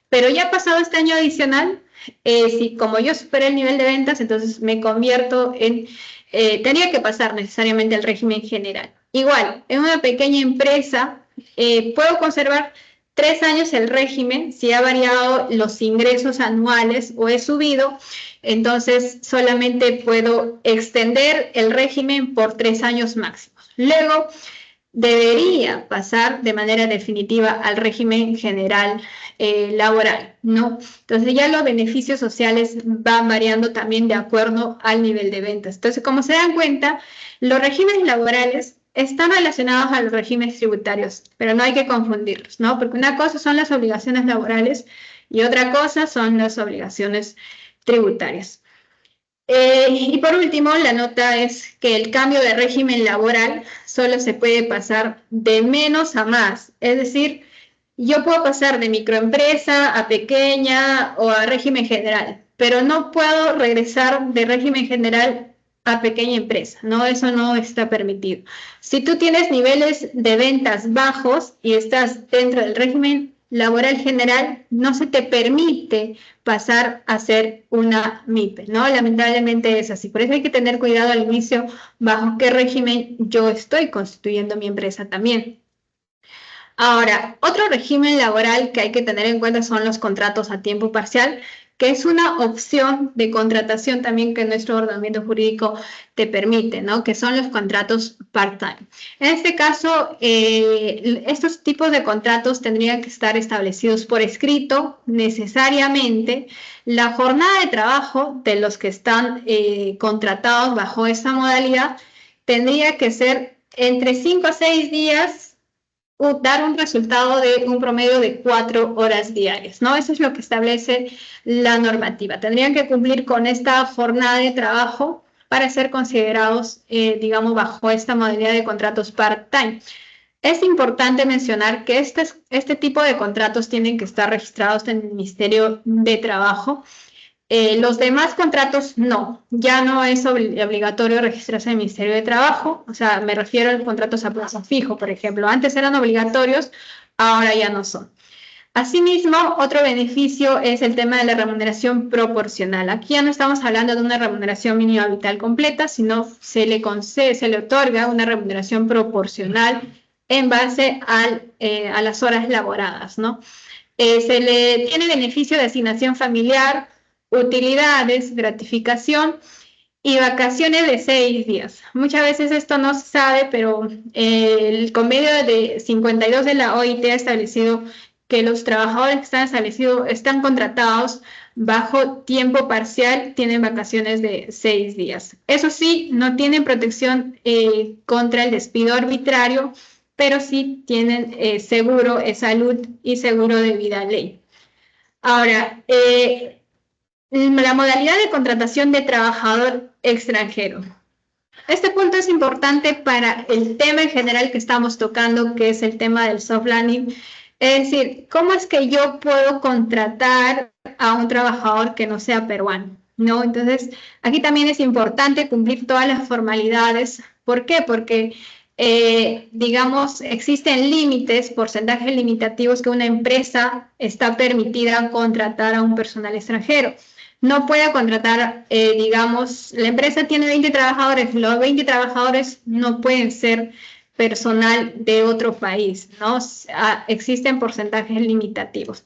[SPEAKER 2] Pero ya pasado este año adicional, si como yo superé el nivel de ventas, entonces me convierto en, tendría que pasar necesariamente al régimen general. Igual, en una pequeña empresa, puedo conservar 3 años el régimen, si ha variado los ingresos anuales o he subido, entonces solamente puedo extender el régimen por 3 años máximos. Luego, debería pasar de manera definitiva al régimen general laboral, ¿no? Entonces ya los beneficios sociales van variando también de acuerdo al nivel de ventas. Entonces, como se dan cuenta, los regímenes laborales están relacionados a los regímenes tributarios, pero no hay que confundirlos, ¿no? Porque una cosa son las obligaciones laborales y otra cosa son las obligaciones tributarias. Y por último, la nota es que el cambio de régimen laboral solo se puede pasar de menos a más. Es decir, yo puedo pasar de microempresa a pequeña o a régimen general, pero no puedo regresar de régimen general a pequeña empresa, ¿no? Eso no está permitido. Si tú tienes niveles de ventas bajos y estás dentro del régimen laboral general, no se te permite pasar a ser una MIPE, ¿no? Lamentablemente es así. Por eso hay que tener cuidado al inicio bajo qué régimen yo estoy constituyendo mi empresa también. Ahora, otro régimen laboral que hay que tener en cuenta son los contratos a tiempo parcial, que es una opción de contratación también que nuestro ordenamiento jurídico te permite, ¿no? Que son los contratos part-time. En este caso, estos tipos de contratos tendrían que estar establecidos por escrito necesariamente. La jornada de trabajo de los que están contratados bajo esta modalidad tendría que ser entre 5 a 6 días, dar un resultado de un promedio de 4 horas diarias, ¿no? Eso es lo que establece la normativa. Tendrían que cumplir con esta jornada de trabajo para ser considerados, digamos, bajo esta modalidad de contratos part-time. Es importante mencionar que este tipo de contratos tienen que estar registrados en el Ministerio de Trabajo. Los demás contratos no, ya no es obligatorio registrarse en el Ministerio de Trabajo, o sea, me refiero a contratos a plazo fijo, por ejemplo. Antes eran obligatorios, ahora ya no son. Asimismo, otro beneficio es el tema de la remuneración proporcional. Aquí ya no estamos hablando de una remuneración mínima vital completa, sino se le otorga una remuneración proporcional en base a las horas laboradas, ¿no? Se le tiene beneficio de asignación familiar, utilidades, gratificación y vacaciones de 6 días. Muchas veces esto no se sabe, pero el convenio de 52 de la OIT ha establecido que los trabajadores que están contratados bajo tiempo parcial tienen vacaciones de 6 días. Eso sí, no tienen protección contra el despido arbitrario, pero sí tienen seguro de salud y seguro de vida ley. Ahora, la modalidad de contratación de trabajador extranjero. Este punto es importante para el tema en general que estamos tocando, que es el tema del soft landing. Es decir, ¿cómo es que yo puedo contratar a un trabajador que no sea peruano? ¿No? Entonces, aquí también es importante cumplir todas las formalidades. ¿Por qué? Porque digamos, existen límites, porcentajes limitativos que una empresa está permitida contratar a un personal extranjero. No puede contratar, digamos, la empresa tiene 20 trabajadores, los 20 trabajadores no pueden ser personal de otro país, ¿no? Existen porcentajes limitativos.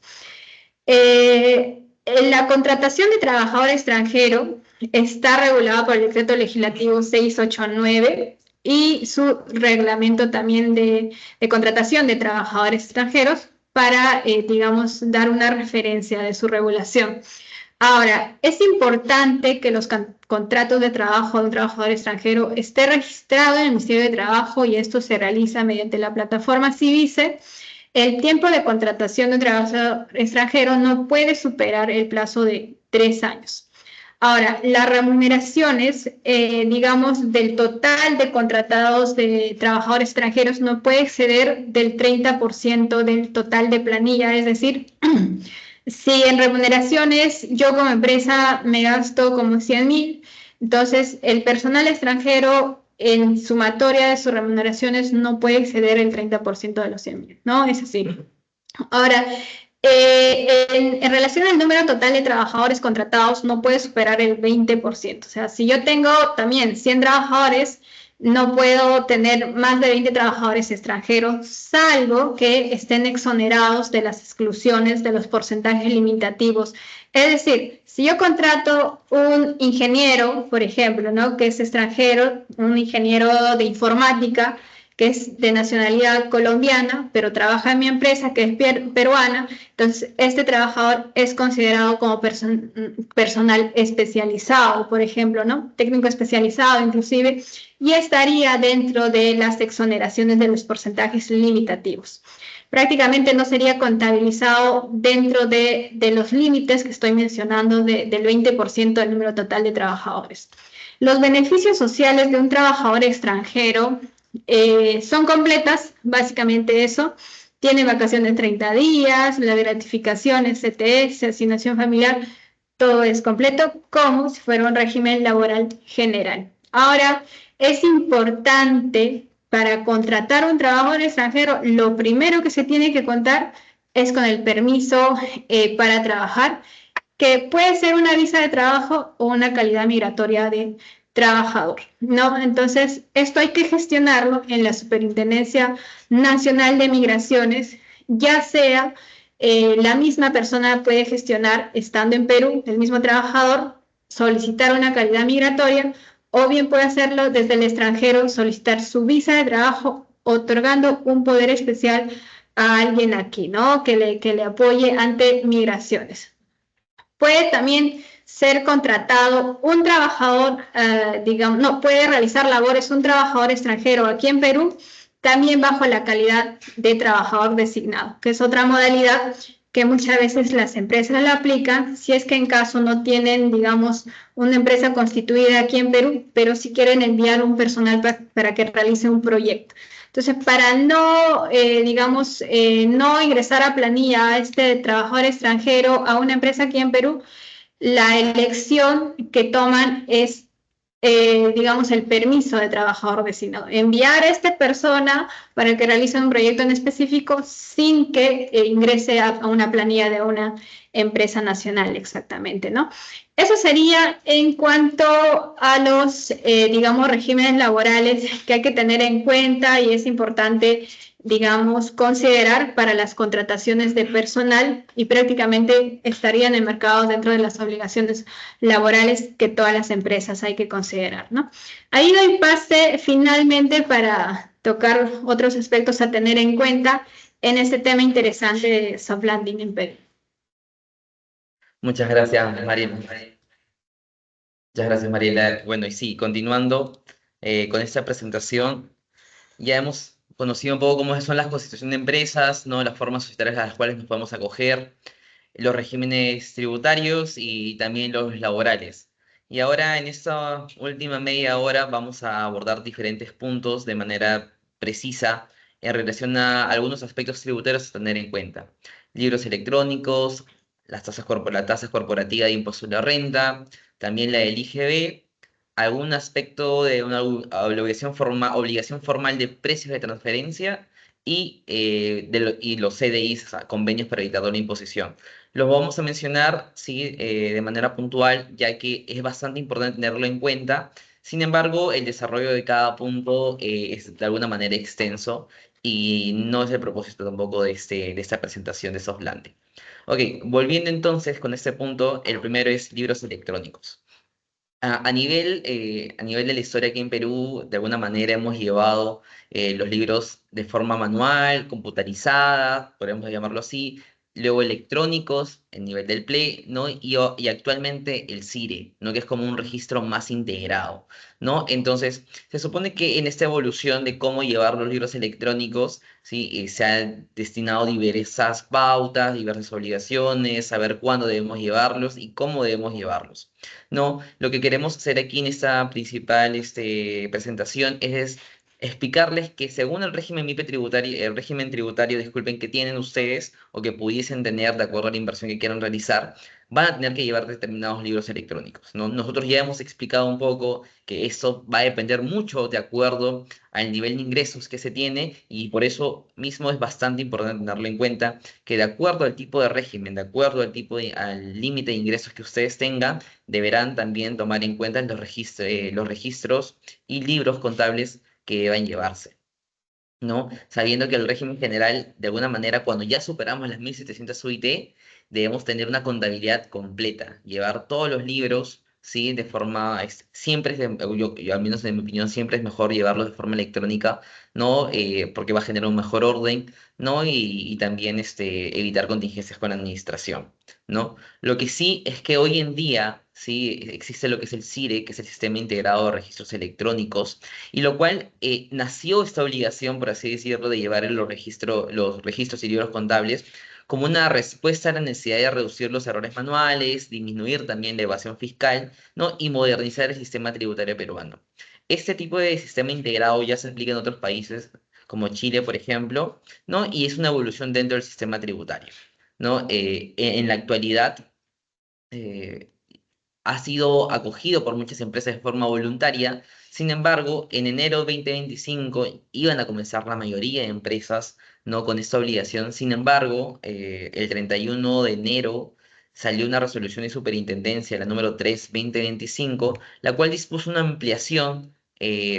[SPEAKER 2] La contratación de trabajador extranjero está regulada por el Decreto Legislativo 689 y su reglamento también de contratación de trabajadores extranjeros para, digamos, dar una referencia de su regulación. Ahora, es importante que los contratos de trabajo de un trabajador extranjero esté registrado en el Ministerio de Trabajo y esto se realiza mediante la plataforma Civice. El tiempo de contratación de un trabajador extranjero no puede superar el plazo de 3 años. Ahora, las remuneraciones, digamos, del total de contratados de trabajadores extranjeros no puede exceder del 30% del total de planilla, es decir, si en remuneraciones yo como empresa me gasto como 100.000, Entonces, el personal extranjero en sumatoria de sus remuneraciones no puede exceder el 30% de los 100.000, ¿no? Es así. Ahora, en relación al número total de trabajadores contratados, no puede superar el 20%. O sea, si yo tengo también 100 trabajadores, no puedo tener más de 20 trabajadores extranjeros, salvo que estén exonerados de las exclusiones de los porcentajes limitativos. Es decir, si yo contrato un ingeniero, por ejemplo, ¿no?, que es extranjero, un ingeniero de informática, que es de nacionalidad colombiana, pero trabaja en mi empresa, que es peruana, entonces este trabajador es considerado como personal especializado, por ejemplo, ¿no?, técnico especializado inclusive, y estaría dentro de las exoneraciones de los porcentajes limitativos. Prácticamente no sería contabilizado dentro de los límites que estoy mencionando del 20% del número total de trabajadores. Los beneficios sociales de un trabajador extranjero son completas, básicamente eso. Tiene vacaciones de 30 días, la gratificación, CTS, asignación familiar, todo es completo, como si fuera un régimen laboral general. Ahora, es importante para contratar un trabajador extranjero, lo primero que se tiene que contar es con el permiso para trabajar, que puede ser una visa de trabajo o una calidad migratoria de trabajador, ¿no? Entonces, esto hay que gestionarlo en la Superintendencia Nacional de Migraciones, ya sea la misma persona puede gestionar, estando en Perú, el mismo trabajador, solicitar una calidad migratoria, o bien puede hacerlo desde el extranjero, solicitar su visa de trabajo, otorgando un poder especial a alguien aquí, ¿no?, que le apoye ante migraciones. Puede también ser contratado un trabajador, digamos, no, puede realizar labores un trabajador extranjero aquí en Perú, también bajo la calidad de trabajador designado, que es otra modalidad que muchas veces las empresas la aplican si es que en caso no tienen, digamos, una empresa constituida aquí en Perú, pero si quieren enviar un personal para que realice un proyecto. Entonces, para no, digamos, no ingresar a planilla a este trabajador extranjero a una empresa aquí en Perú, la elección que toman es, digamos, el permiso de trabajador designado. Enviar a esta persona para que realice un proyecto en específico sin que ingrese a una planilla de una empresa nacional exactamente, ¿no? Eso sería en cuanto a los, digamos, regímenes laborales que hay que tener en cuenta y es importante, digamos, considerar para las contrataciones de personal y prácticamente estarían enmarcados dentro de las obligaciones laborales que todas las empresas hay que considerar, ¿no? Ahí doy pase finalmente para tocar otros aspectos a tener en cuenta en este tema interesante de soft landing en Perú.
[SPEAKER 3] Muchas gracias, Mariela. Muchas gracias, Mariela. Bueno, y sí, continuando con esta presentación, ya hemos conocido un poco cómo son las constituciones de empresas, ¿no?, las formas societarias a las cuales nos podemos acoger, los regímenes tributarios y también los laborales. Y ahora en esta última media hora vamos a abordar diferentes puntos de manera precisa en relación a algunos aspectos tributarios a tener en cuenta. Libros electrónicos, la tasa corporativa de impuesto a la renta, también la del IGB, algún aspecto de una obligación formal de precios de transferencia y, y los CDIs, o sea, convenios para evitar la imposición. Los vamos a mencionar, sí, de manera puntual, ya que es bastante importante tenerlo en cuenta. Sin embargo, el desarrollo de cada punto es de alguna manera extenso y no es el propósito tampoco de esta presentación de soft landing. Ok, volviendo entonces con este punto, el primero es libros electrónicos. A nivel de la historia aquí en Perú, de alguna manera hemos llevado los libros de forma manual, computarizada, podríamos llamarlo así, luego electrónicos, el nivel del PLE, ¿no? Y actualmente el CIRE, ¿no?, que es como un registro más integrado, ¿no? Entonces, se supone que en esta evolución de cómo llevar los libros electrónicos, ¿sí?, se han destinado diversas pautas, diversas obligaciones, saber cuándo debemos llevarlos y cómo debemos llevarlos, ¿no? Lo que queremos hacer aquí en esta principal presentación es explicarles que según el régimen tributario, disculpen, que tienen ustedes o que pudiesen tener de acuerdo a la inversión que quieran realizar, van a tener que llevar determinados libros electrónicos, ¿no? Nosotros ya hemos explicado un poco que eso va a depender mucho de acuerdo al nivel de ingresos que se tiene y por eso mismo es bastante importante tenerlo en cuenta que de acuerdo al tipo de régimen, de acuerdo al límite de ingresos que ustedes tengan, deberán también tomar en cuenta los registros y libros contables que deban llevarse, ¿no? Sabiendo que el régimen general, de alguna manera, cuando ya superamos las 1700 UIT, debemos tener una contabilidad completa, llevar todos los libros, ¿sí? De forma, siempre, yo, al menos en mi opinión, siempre es mejor llevarlos de forma electrónica, ¿no? Porque va a generar un mejor orden, ¿no? Y también evitar contingencias con la administración, ¿no? Lo que sí es que hoy en día, ¿sí? Existe lo que es el CIRE, que es el Sistema Integrado de Registros Electrónicos, y lo cual nació esta obligación, por así decirlo, de llevar los registros y libros contables como una respuesta a la necesidad de reducir los errores manuales, disminuir también la evasión fiscal, ¿no? Y modernizar el sistema tributario peruano. Este tipo de sistema integrado ya se aplica en otros países, como Chile, por ejemplo, ¿no? Y es una evolución dentro del sistema tributario, ¿no? En la actualidad, eh, ha sido acogido por muchas empresas de forma voluntaria. Sin embargo, en enero de 2025 iban a comenzar la mayoría de empresas, ¿no? Con esta obligación. Sin embargo, el 31 de enero salió una resolución de superintendencia, la número 3/2025, la cual dispuso una ampliación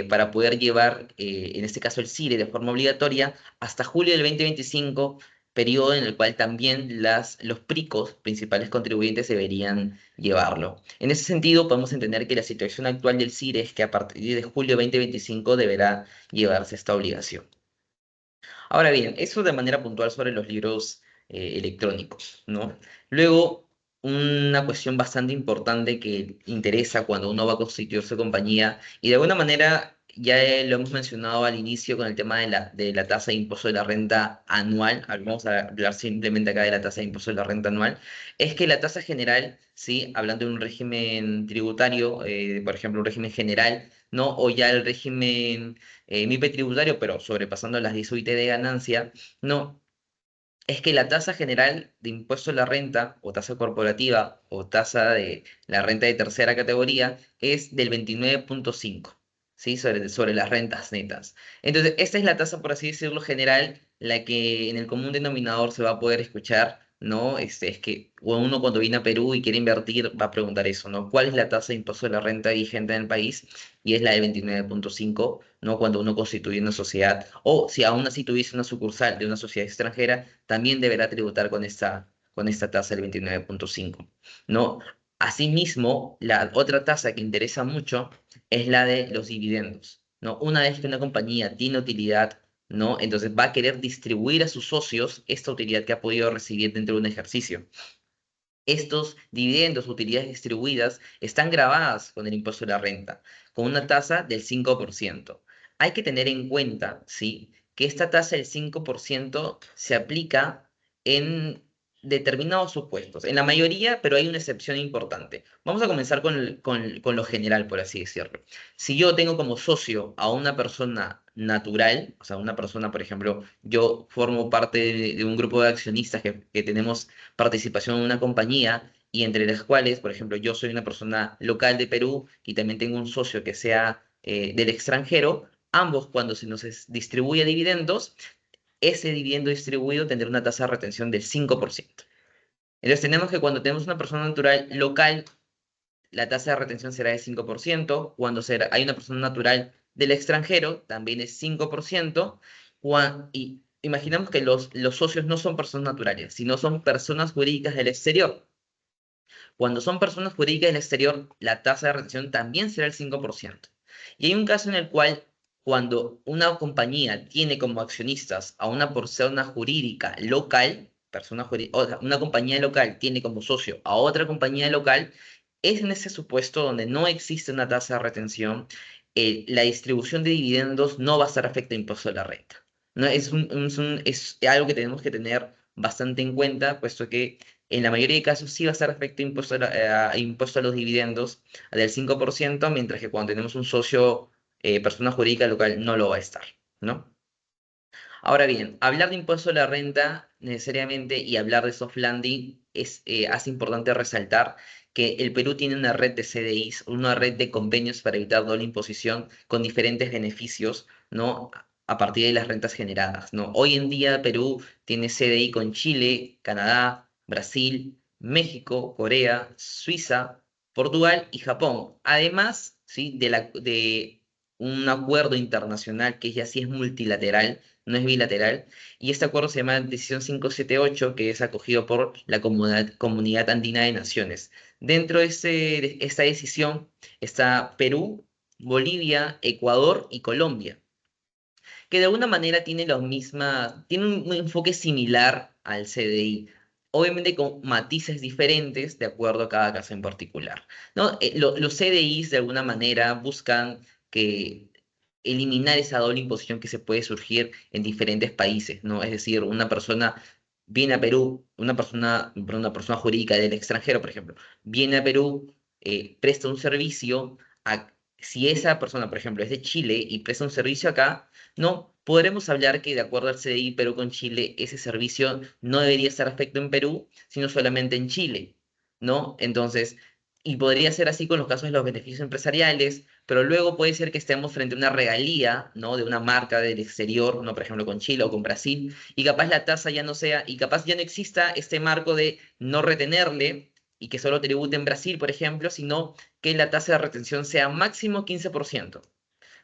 [SPEAKER 3] para poder llevar, en este caso el CIRE, de forma obligatoria hasta julio del 2025, periodo en el cual también los PRICOS, principales contribuyentes, deberían llevarlo. En ese sentido, podemos entender que la situación actual del CIRE es que a partir de julio 2025 deberá llevarse esta obligación. Ahora bien, eso de manera puntual sobre los libros electrónicos, ¿no? Luego, una cuestión bastante importante que interesa cuando uno va a constituir su compañía, y de alguna manera ya lo hemos mencionado al inicio con el tema de la tasa de impuesto de la renta anual, vamos a hablar simplemente acá de la tasa de impuesto de la renta anual, es que la tasa general, ¿sí? Hablando de un régimen tributario, por ejemplo, un régimen general, ¿no? O ya el régimen MIPE tributario, pero sobrepasando las 10 UIT de ganancia, no, es que la tasa general de impuesto a la renta, o tasa corporativa, o tasa de la renta de tercera categoría, es del 29,5, ¿sí? Sobre las rentas netas. Entonces, esta es la tasa, por así decirlo, general, la que en el común denominador se va a poder escuchar, ¿no? Es que uno cuando viene a Perú y quiere invertir va a preguntar eso, ¿no? ¿Cuál es la tasa de impuesto a la renta vigente en el país? Y es la de 29,5, ¿no? Cuando uno constituye una sociedad, o si aún así tuviese una sucursal de una sociedad extranjera, también deberá tributar con esta tasa del 29,5, ¿no? Asimismo, la otra tasa que interesa mucho es la de los dividendos, ¿no? Una vez que una compañía tiene utilidad, ¿no? Entonces va a querer distribuir a sus socios esta utilidad que ha podido recibir dentro de un ejercicio. Estos dividendos, utilidades distribuidas, están grabadas con el impuesto de la renta, con una tasa del 5%. Hay que tener en cuenta, ¿sí? Que esta tasa del 5% se aplica en determinados supuestos, en la mayoría, pero hay una excepción importante. Vamos a comenzar con lo general, por así decirlo. Si yo tengo como socio a una persona natural, o sea, una persona, por ejemplo, yo formo parte de un grupo de accionistas que tenemos participación en una compañía y entre las cuales, por ejemplo, yo soy una persona local de Perú y también tengo un socio que sea del extranjero, ambos cuando se nos distribuye dividendos, ese dividendo distribuido tendrá una tasa de retención del 5%. Entonces tenemos que cuando tenemos una persona natural local, la tasa de retención será de 5%. Cuando hay una persona natural del extranjero, también es 5%. Y imaginamos que los socios no son personas naturales, sino son personas jurídicas del exterior. Cuando son personas jurídicas del exterior, la tasa de retención también será el 5%. Y hay un caso en el cual, cuando una compañía tiene como accionistas a una persona jurídica local, o sea, una compañía local tiene como socio a otra compañía local, es en ese supuesto donde no existe una tasa de retención, la distribución de dividendos no va a estar afecto a impuesto de la renta. ¿No? Es algo que tenemos que tener bastante en cuenta, puesto que en la mayoría de casos sí va a estar afecto a impuesto a los dividendos del 5%, mientras que cuando tenemos un socio persona jurídica local no lo va a estar, ¿no? Ahora bien, hablar de impuesto a la renta necesariamente y hablar de soft landing hace importante resaltar que el Perú tiene una red de CDIs, una red de convenios para evitar doble imposición con diferentes beneficios, ¿no? A partir de las rentas generadas, ¿no? Hoy en día Perú tiene CDI con Chile, Canadá, Brasil, México, Corea, Suiza, Portugal y Japón. Además, ¿sí? de un acuerdo internacional que ya sí es multilateral, no es bilateral, y este acuerdo se llama Decisión 578, que es acogido por la Comunidad Andina de Naciones. Dentro de esta decisión está Perú, Bolivia, Ecuador y Colombia, que de alguna manera tiene un enfoque similar al CDI, obviamente con matices diferentes de acuerdo a cada caso en particular, ¿no? Los CDIs de alguna manera buscan que eliminar esa doble imposición que se puede surgir en diferentes países, ¿no? Es decir, una persona viene a Perú, una persona jurídica del extranjero, por ejemplo, viene a Perú, presta un servicio, si esa persona, por ejemplo, es de Chile y presta un servicio acá, no podremos hablar que de acuerdo al CDI Perú con Chile, ese servicio no debería estar afecto en Perú, sino solamente en Chile, ¿no? Entonces, y podría ser así con los casos de los beneficios empresariales, pero luego puede ser que estemos frente a una regalía, ¿no? De una marca del exterior, ¿no? Por ejemplo, con Chile o con Brasil, y capaz la tasa ya no sea, y capaz ya no exista este marco de no retenerle y que solo tribute en Brasil, por ejemplo, sino que la tasa de retención sea máximo 15%.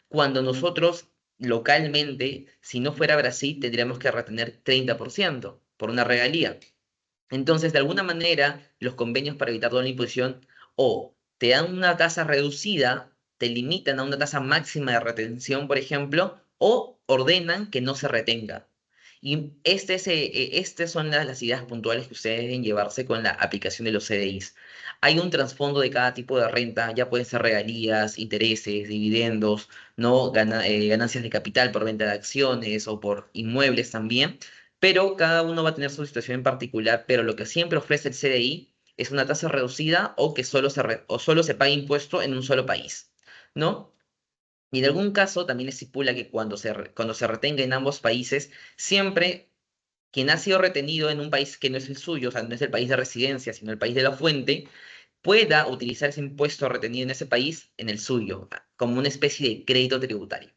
[SPEAKER 3] Cuando nosotros localmente, si no fuera Brasil, tendríamos que retener 30% por una regalía. Entonces, de alguna manera, los convenios para evitar doble imposición o te dan una tasa reducida, te limitan a una tasa máxima de retención, por ejemplo, o ordenan que no se retenga. Y estas son las ideas puntuales que ustedes deben llevarse con la aplicación de los CDIs. Hay un trasfondo de cada tipo de renta, ya pueden ser regalías, intereses, dividendos, ¿no? Ganancias de capital por venta de acciones o por inmuebles también, pero cada uno va a tener su situación en particular, pero lo que siempre ofrece el CDI es una tasa reducida o que solo se pague impuesto en un solo país, ¿no? Y en algún caso también estipula que cuando se retenga en ambos países, siempre quien ha sido retenido en un país que no es el suyo, o sea, no es el país de residencia, sino el país de la fuente, pueda utilizar ese impuesto retenido en ese país en el suyo, como una especie de crédito tributario.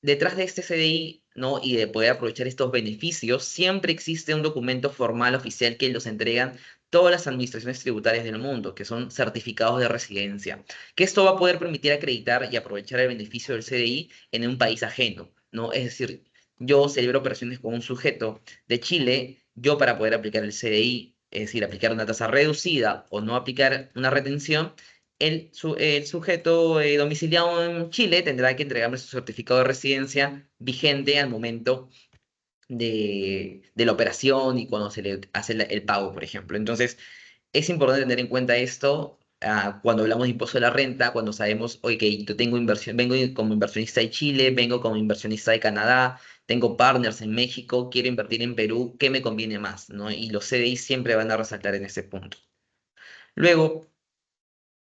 [SPEAKER 3] Detrás de este CDI, ¿no? Y de poder aprovechar estos beneficios, siempre existe un documento formal oficial que los entregan todas las administraciones tributarias del mundo, que son certificados de residencia, que esto va a poder permitir acreditar y aprovechar el beneficio del CDI en un país ajeno, ¿no? Es decir, yo celebro operaciones con un sujeto de Chile, yo para poder aplicar el CDI, es decir, aplicar una tasa reducida o no aplicar una retención, el sujeto domiciliado en Chile tendrá que entregarme su certificado de residencia vigente al momento de la operación y cuando se le hace el pago, por ejemplo. Entonces, es importante tener en cuenta esto cuando hablamos de impuesto a la renta, cuando sabemos, oye, que yo tengo inversión, vengo como inversionista de Chile, vengo como inversionista de Canadá, tengo partners en México, quiero invertir en Perú, ¿qué me conviene más? ¿No? Y los CDI siempre van a resaltar en ese punto. Luego,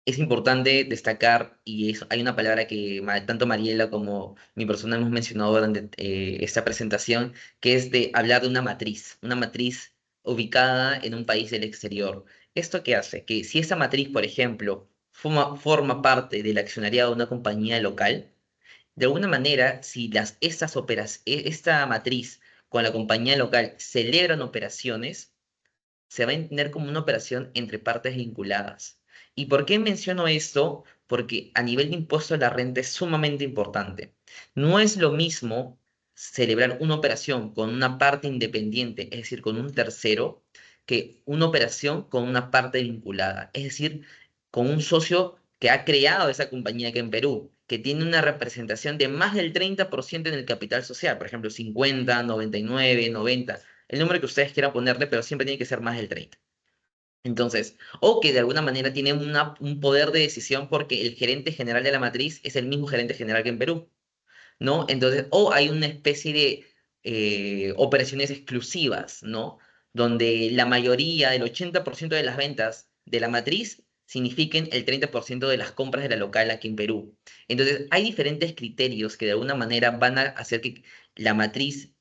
[SPEAKER 3] es importante destacar, y hay una palabra que tanto Mariela como mi persona hemos mencionado durante esta presentación, que es de hablar de una matriz ubicada en un país del exterior. ¿Esto qué hace? Que si esa matriz, por ejemplo, forma parte del accionariado de una compañía local, de alguna manera, si esta matriz con la compañía local celebran operaciones, se va a entender como una operación entre partes vinculadas. ¿Y por qué menciono esto? Porque a nivel de impuesto a la renta es sumamente importante. No es lo mismo celebrar una operación con una parte independiente, es decir, con un tercero, que una operación con una parte vinculada, es decir, con un socio que ha creado esa compañía aquí en Perú, que tiene una representación de más del 30% en el capital social, por ejemplo, 50, 99, 90, el número que ustedes quieran ponerle, pero siempre tiene que ser más del 30. Entonces, o que de alguna manera tiene un poder de decisión porque el gerente general de la matriz es el mismo gerente general que en Perú, ¿no? Entonces, o hay una especie de operaciones exclusivas, ¿no? Donde la mayoría, el 80% de las ventas de la matriz signifiquen el 30% de las compras de la local aquí en Perú. Entonces, hay diferentes criterios que de alguna manera van a hacer que la matriz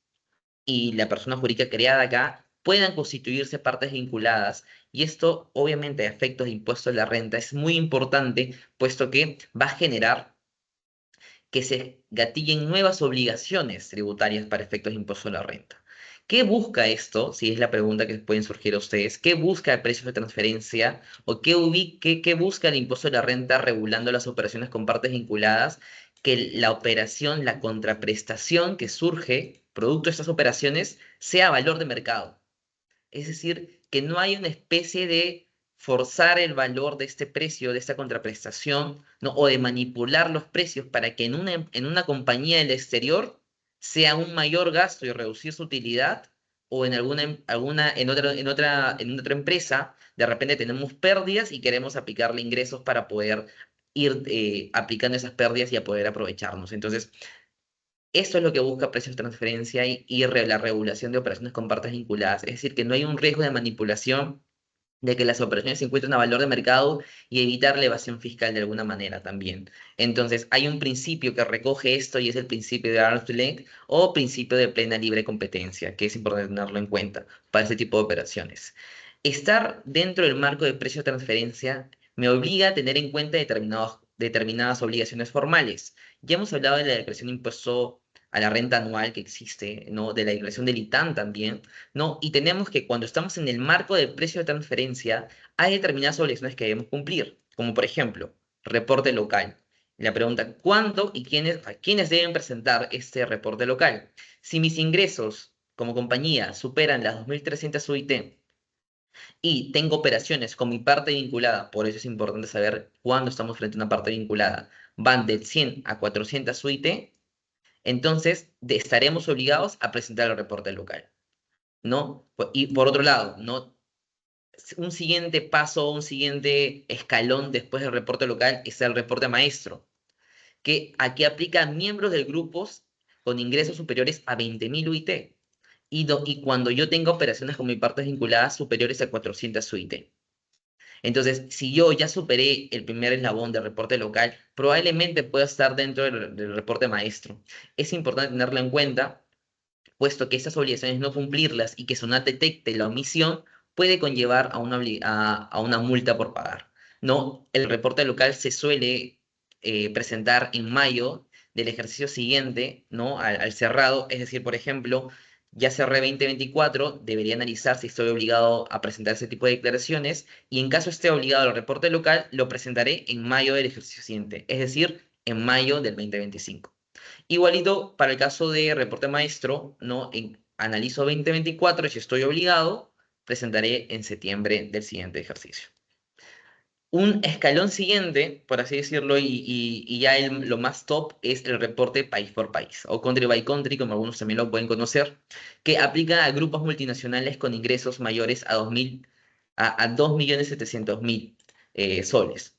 [SPEAKER 3] y la persona jurídica creada acá puedan constituirse partes vinculadas. Y esto, obviamente, a efectos de impuesto a la renta, es muy importante, puesto que va a generar que se gatillen nuevas obligaciones tributarias para efectos de impuesto a la renta. ¿Qué busca esto? Si es la pregunta que pueden surgir a ustedes. ¿Qué busca el precio de transferencia? ¿O qué busca el impuesto a la renta regulando las operaciones con partes vinculadas? Que la operación, la contraprestación que surge producto de estas operaciones sea valor de mercado. Es decir, que no hay una especie de forzar el valor de este precio, de esta contraprestación, ¿no? O de manipular los precios para que en una compañía del exterior sea un mayor gasto y reducir su utilidad, o en en otra empresa, de repente tenemos pérdidas y queremos aplicarle ingresos para poder ir aplicando esas pérdidas y a poder aprovecharnos. Entonces, esto es lo que busca precios de transferencia la regulación de operaciones con partes vinculadas. Es decir, que no hay un riesgo de manipulación, de que las operaciones se encuentren a valor de mercado y evitar la evasión fiscal de alguna manera también. Entonces, hay un principio que recoge esto y es el principio de arm's length o principio de plena libre competencia, que es importante tenerlo en cuenta para este tipo de operaciones. Estar dentro del marco de precio de transferencia me obliga a tener en cuenta determinadas obligaciones formales. Ya hemos hablado de la declaración de impuesto a la renta anual que existe, ¿no? De la declaración del ITAN también, ¿no? Y tenemos que cuando estamos en el marco del precio de transferencia, hay determinadas obligaciones que debemos cumplir, como por ejemplo, reporte local. La pregunta, ¿cuándo y a quiénes deben presentar este reporte local? Si mis ingresos como compañía superan las 2.300 UIT y tengo operaciones con mi parte vinculada, por eso es importante saber cuándo estamos frente a una parte vinculada, van de 100 a 400 UIT, entonces estaremos obligados a presentar el reporte local, ¿no? Y por otro lado, ¿no? Un siguiente paso, un siguiente escalón después del reporte local es el reporte maestro, que aquí aplica a miembros del grupos con ingresos superiores a 20.000 UIT y cuando yo tenga operaciones con mis partes vinculadas superiores a 400 UIT. Entonces, si yo ya superé el primer eslabón del reporte local, probablemente pueda estar dentro del reporte maestro. Es importante tenerlo en cuenta, puesto que estas obligaciones no cumplirlas y que SUNAT detecte la omisión puede conllevar a una multa por pagar, ¿no? El reporte local se suele presentar en mayo del ejercicio siguiente, ¿no? Al cerrado, es decir, por ejemplo, ya cerré 2024, debería analizar si estoy obligado a presentar ese tipo de declaraciones y en caso esté obligado al reporte local, lo presentaré en mayo del ejercicio siguiente, es decir, en mayo del 2025. Igualito para el caso de reporte maestro, ¿no? Analizo 2024 y si estoy obligado, presentaré en septiembre del siguiente ejercicio. Un escalón siguiente, por así decirlo, y ya lo más top es el reporte país por país, o country by country, como algunos también lo pueden conocer, que aplica a grupos multinacionales con ingresos mayores a 2.700.000 soles.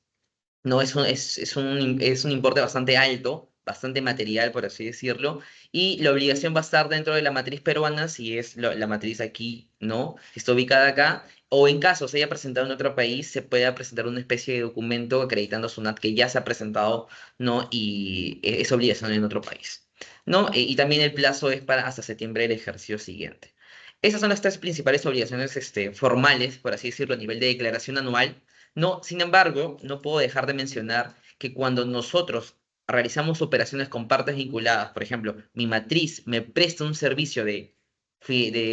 [SPEAKER 3] No, es un importe bastante alto, bastante material, por así decirlo, y la obligación va a estar dentro de la matriz peruana, si es la matriz aquí, ¿no? Está ubicada acá, o en caso se haya presentado en otro país, se pueda presentar una especie de documento acreditando a SUNAT que ya se ha presentado, ¿no? Y es obligación en otro país, ¿no? Y también el plazo es para hasta septiembre del ejercicio siguiente. Esas son las tres principales obligaciones formales, por así decirlo, a nivel de declaración anual. No, sin embargo, no puedo dejar de mencionar que cuando nosotros realizamos operaciones con partes vinculadas, por ejemplo, mi matriz me presta un servicio de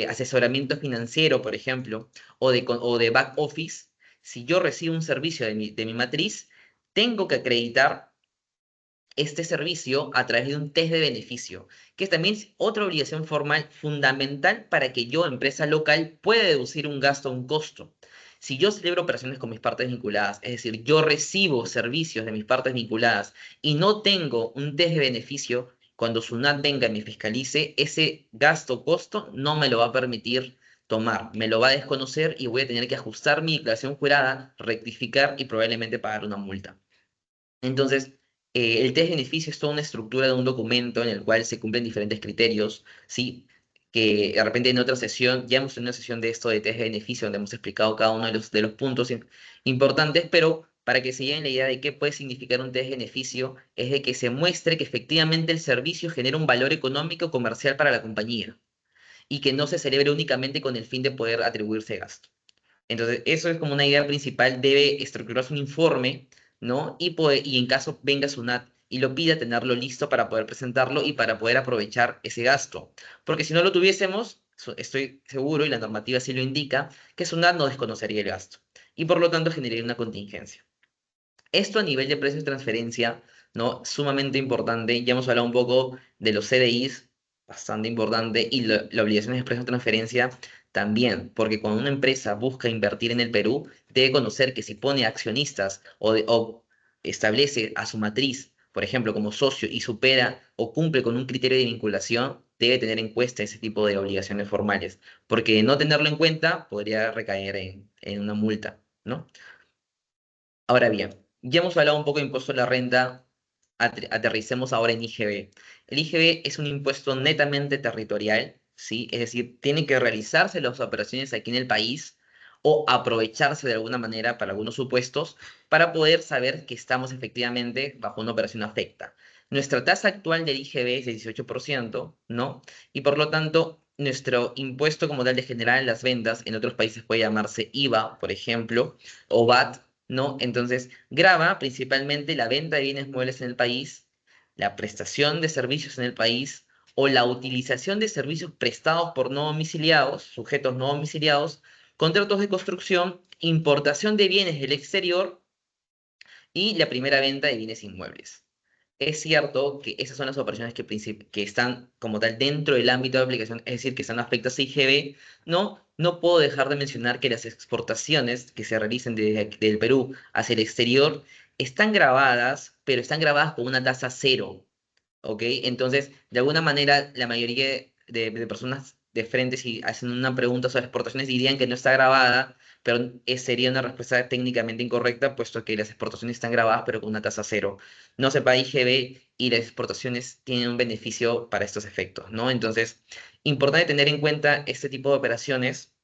[SPEAKER 3] asesoramiento financiero, por ejemplo, o de back office, si yo recibo un servicio de mi matriz, tengo que acreditar este servicio a través de un test de beneficio, que también es otra obligación formal fundamental para que yo, empresa local, pueda deducir un gasto o un costo. Si yo celebro operaciones con mis partes vinculadas, es decir, yo recibo servicios de mis partes vinculadas y no tengo un test de beneficio, cuando SUNAT venga y me fiscalice, ese gasto o costo no me lo va a permitir tomar, me lo va a desconocer y voy a tener que ajustar mi declaración jurada, rectificar y probablemente pagar una multa. Entonces, el test de beneficio es toda una estructura de un documento en el cual se cumplen diferentes criterios, ¿sí? Que de repente en otra sesión, ya hemos tenido una sesión de esto de test de beneficio, donde hemos explicado cada uno de los puntos importantes, pero para que se lleven la idea de qué puede significar un test-beneficio, es de que se muestre que efectivamente el servicio genera un valor económico comercial para la compañía y que no se celebre únicamente con el fin de poder atribuirse gasto. Entonces, eso es como una idea principal, debe estructurarse un informe, ¿no? Y en caso venga SUNAT y lo pida, tenerlo listo para poder presentarlo y para poder aprovechar ese gasto. Porque si no lo tuviésemos, estoy seguro, y la normativa sí lo indica, que SUNAT no desconocería el gasto y por lo tanto generaría una contingencia. Esto a nivel de precios de transferencia, ¿no? Sumamente importante. Ya hemos hablado un poco de los CDIs, bastante importante, y la obligación de precios de transferencia también, porque cuando una empresa busca invertir en el Perú, debe conocer que si pone accionistas o establece a su matriz, por ejemplo, como socio y supera o cumple con un criterio de vinculación, debe tener en cuenta ese tipo de obligaciones formales, porque no tenerlo en cuenta podría recaer en una multa, ¿no? Ahora bien, ya hemos hablado un poco de impuesto a la renta, aterricemos ahora en IGB. El IGB es un impuesto netamente territorial, ¿sí? Es decir, tienen que realizarse las operaciones aquí en el país o aprovecharse de alguna manera para algunos supuestos para poder saber que estamos efectivamente bajo una operación afecta. Nuestra tasa actual del IGB es de 18%, ¿no? Y por lo tanto, nuestro impuesto como tal de general en las ventas, en otros países puede llamarse IVA, por ejemplo, o VAT, ¿no? Entonces, grava principalmente la venta de bienes muebles en el país, la prestación de servicios en el país o la utilización de servicios prestados por no domiciliados, sujetos no domiciliados, contratos de construcción, importación de bienes del exterior y la primera venta de bienes inmuebles. Es cierto que esas son las operaciones que están como tal dentro del ámbito de aplicación, es decir, que están afectas a IGB. No puedo dejar de mencionar que las exportaciones que se realicen del Perú hacia el exterior están grabadas, pero están grabadas con una tasa cero. ¿Ok? Entonces, de alguna manera, la mayoría de personas de frente, si hacen una pregunta sobre exportaciones, dirían que no está grabada, pero sería una respuesta técnicamente incorrecta, puesto que las exportaciones están grabadas, pero con una tasa cero. No se paga IGB y las exportaciones tienen un beneficio para estos efectos, ¿no? Entonces, importante tener en cuenta este tipo de operaciones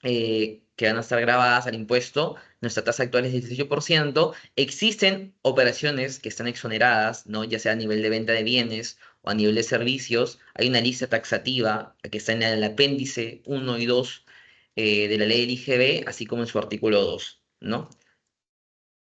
[SPEAKER 3] que van a estar grabadas al impuesto. Nuestra tasa actual es del 18%. Existen operaciones que están exoneradas, ¿no? Ya sea a nivel de venta de bienes o a nivel de servicios. Hay una lista taxativa que está en el apéndice 1 y 2 de la ley del IGB, así como en su artículo 2, ¿no?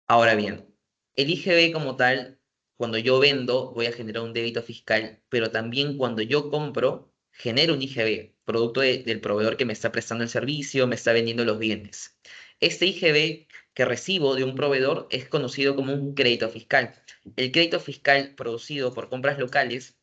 [SPEAKER 3] Ahora bien, el IGB como tal, cuando yo vendo, voy a generar un débito fiscal, pero también cuando yo compro, genero un IGB, producto del proveedor que me está prestando el servicio, me está vendiendo los bienes. Este IGB que recibo de un proveedor es conocido como un crédito fiscal. El crédito fiscal producido por compras locales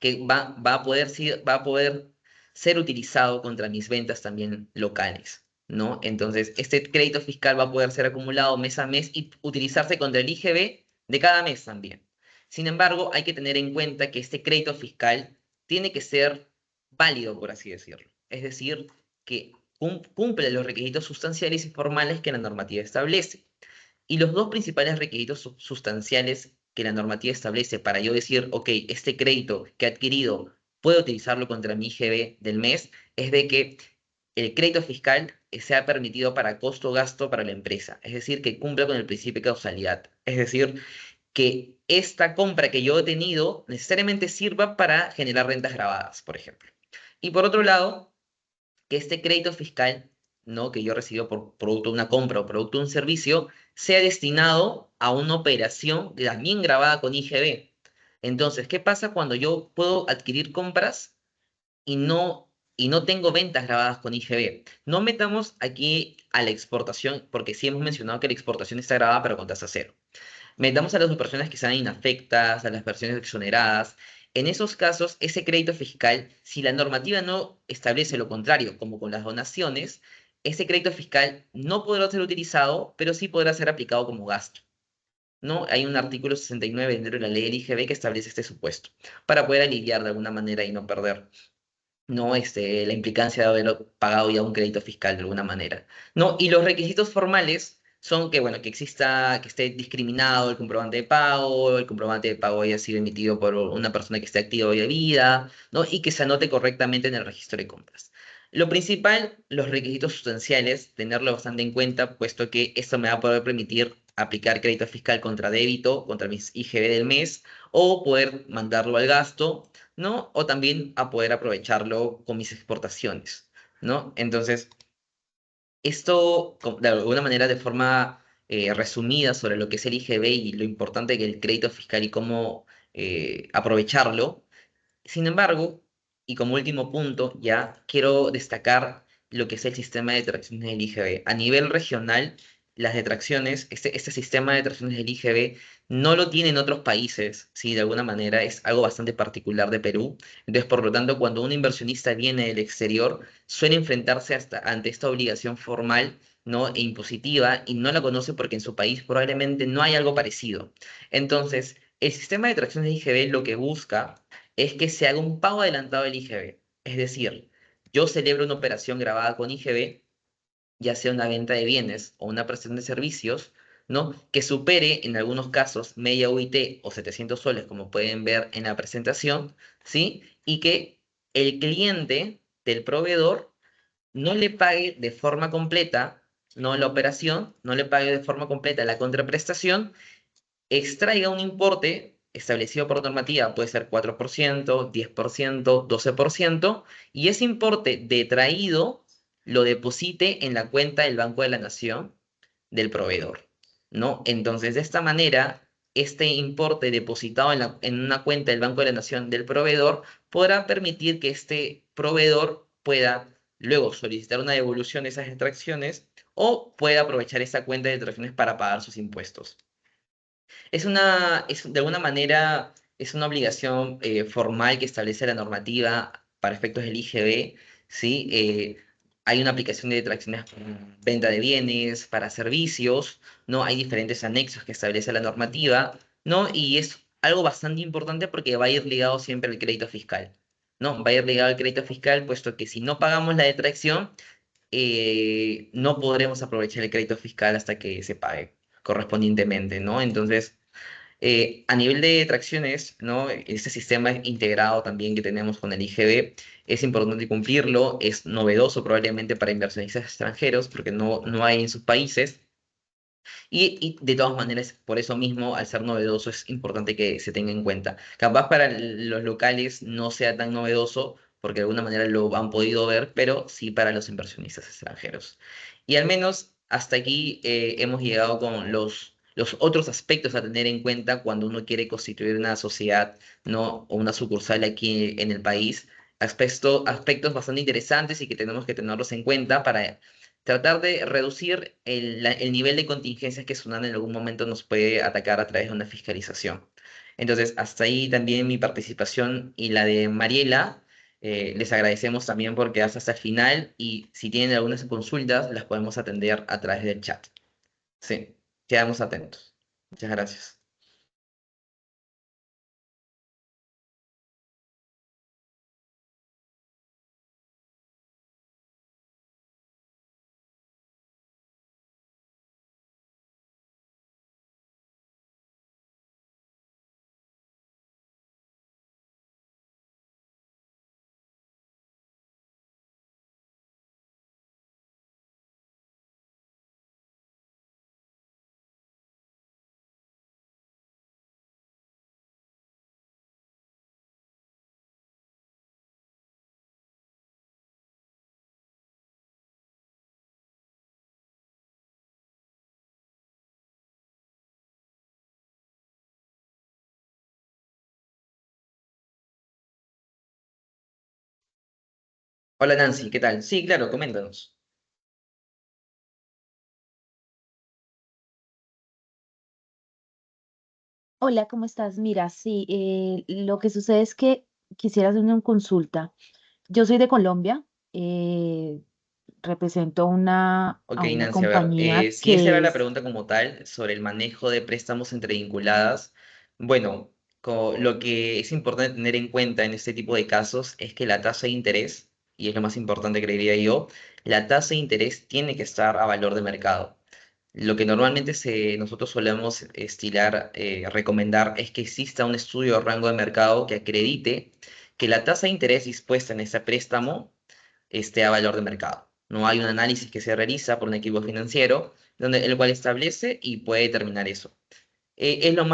[SPEAKER 3] que va a poder ser utilizado contra mis ventas también locales, ¿no? Entonces, este crédito fiscal va a poder ser acumulado mes a mes y utilizarse contra el IGB de cada mes también. Sin embargo, hay que tener en cuenta que este crédito fiscal tiene que ser válido, por así decirlo. Es decir, que cumple los requisitos sustanciales y formales que la normativa establece. Y los dos principales requisitos sustanciales que la normativa establece para yo decir, ok, este crédito que he adquirido puedo utilizarlo contra mi IGB del mes, es de que el crédito fiscal sea permitido para costo-gasto para la empresa, es decir, que cumpla con el principio de causalidad, es decir, que esta compra que yo he tenido necesariamente sirva para generar rentas grabadas, por ejemplo. Y por otro lado, que este crédito fiscal, ¿no? Que yo recibo por producto de una compra o producto de un servicio, sea destinado a una operación también grabada con IGB. Entonces, ¿qué pasa cuando yo puedo adquirir compras y no tengo ventas grabadas con IGB? No metamos aquí a la exportación, porque sí hemos mencionado que la exportación está grabada pero con tasa cero. Metamos a las operaciones que sean inafectas, a las versiones exoneradas. En esos casos, ese crédito fiscal, si la normativa no establece lo contrario, como con las donaciones, ese crédito fiscal no podrá ser utilizado, pero sí podrá ser aplicado como gasto, ¿no? Hay un artículo 69 dentro de la ley del IGB que establece este supuesto, para poder aliviar de alguna manera y no perder, ¿no? La implicancia de haber pagado ya un crédito fiscal de alguna manera, ¿no? Y los requisitos formales son que, bueno, que exista, que esté discriminado el comprobante de pago haya sido emitido por una persona que esté activa hoy de vida, ¿no? Y que se anote correctamente en el registro de compras. Lo principal, los requisitos sustanciales, tenerlo bastante en cuenta, puesto que esto me va a poder permitir aplicar crédito fiscal contra débito, contra mis IGB del mes, o poder mandarlo al gasto, ¿no? O también a poder aprovecharlo con mis exportaciones, ¿no? Entonces, esto, de alguna manera, de forma resumida sobre lo que es el IGB y lo importante que el crédito fiscal y cómo aprovecharlo. Sin embargo, y como último punto, ya quiero destacar lo que es el sistema de detracciones del IGB. A nivel regional, las detracciones, este sistema de detracciones del IGB no lo tienen otros países, ¿sí? De alguna manera es algo bastante particular de Perú. Entonces, por lo tanto, cuando un inversionista viene del exterior, suele enfrentarse ante esta obligación formal, ¿no? E impositiva, y no la conoce porque en su país probablemente no hay algo parecido. Entonces, el sistema de detracciones del IGB lo que busca es que se haga un pago adelantado del IGB. Es decir, yo celebro una operación grabada con IGB, ya sea una venta de bienes o una prestación de servicios, ¿no? Que supere en algunos casos media UIT o 700 soles, como pueden ver en la presentación, ¿sí? Y que el cliente del proveedor no le pague de forma completa, no la operación, no le pague de forma completa la contraprestación, extraiga un importe establecido por normativa, puede ser 4%, 10%, 12%, y ese importe detraído lo deposite en la cuenta del Banco de la Nación del proveedor, ¿no? Entonces, de esta manera, este importe depositado en una cuenta del Banco de la Nación del proveedor podrá permitir que este proveedor pueda luego solicitar una devolución de esas extracciones o pueda aprovechar esa cuenta de extracciones para pagar sus impuestos. De alguna manera, es una obligación formal que establece la normativa para efectos del IGB, ¿sí? Hay una aplicación de detracciones para venta de bienes, para servicios, ¿no? Hay diferentes anexos que establece la normativa, ¿no? Y es algo bastante importante porque va a ir ligado siempre al crédito fiscal, ¿no? Va a ir ligado al crédito fiscal, puesto que si no pagamos la detracción, no podremos aprovechar el crédito fiscal hasta que se pague correspondientemente, ¿no? Entonces, a nivel de tracciones, ¿no? Este sistema integrado también que tenemos con el IGB es importante cumplirlo, es novedoso probablemente para inversionistas extranjeros porque no hay en sus países y de todas maneras, por eso mismo, al ser novedoso, es importante que se tenga en cuenta. Capaz para los locales no sea tan novedoso porque de alguna manera lo han podido ver, pero sí para los inversionistas extranjeros. Y al menos hasta aquí hemos llegado con los otros aspectos a tener en cuenta cuando uno quiere constituir una sociedad, ¿no? O una sucursal aquí en el país. Aspectos bastante interesantes y que tenemos que tenerlos en cuenta para tratar de reducir el nivel de contingencias que SUNAT en algún momento nos puede atacar a través de una fiscalización. Entonces, hasta ahí también mi participación y la de Mariela. Les agradecemos también por quedarse hasta el final y si tienen algunas consultas las podemos atender a través del chat. Sí, quedamos atentos. Muchas gracias. Hola Nancy, ¿qué tal? Sí, claro, coméntanos.
[SPEAKER 4] Hola, ¿cómo estás? Mira, sí, lo que sucede es que quisiera hacer una consulta. Yo soy de Colombia, eh, represento
[SPEAKER 3] Ok,
[SPEAKER 4] a una
[SPEAKER 3] Nancy, a ver,
[SPEAKER 4] compañía
[SPEAKER 3] si esa era
[SPEAKER 4] que
[SPEAKER 3] la
[SPEAKER 4] es,
[SPEAKER 3] pregunta como tal sobre el manejo de préstamos entre vinculadas, bueno, lo que es importante tener en cuenta en este tipo de casos es que la tasa de interés, y es lo más importante creería yo, la tasa de interés tiene que estar a valor de mercado. Lo que normalmente nosotros solemos recomendar es que exista un estudio de rango de mercado que acredite que la tasa de interés dispuesta en ese préstamo esté a valor de mercado. No hay un análisis que se realiza por un equipo financiero, el cual establece y puede determinar eso. Es lo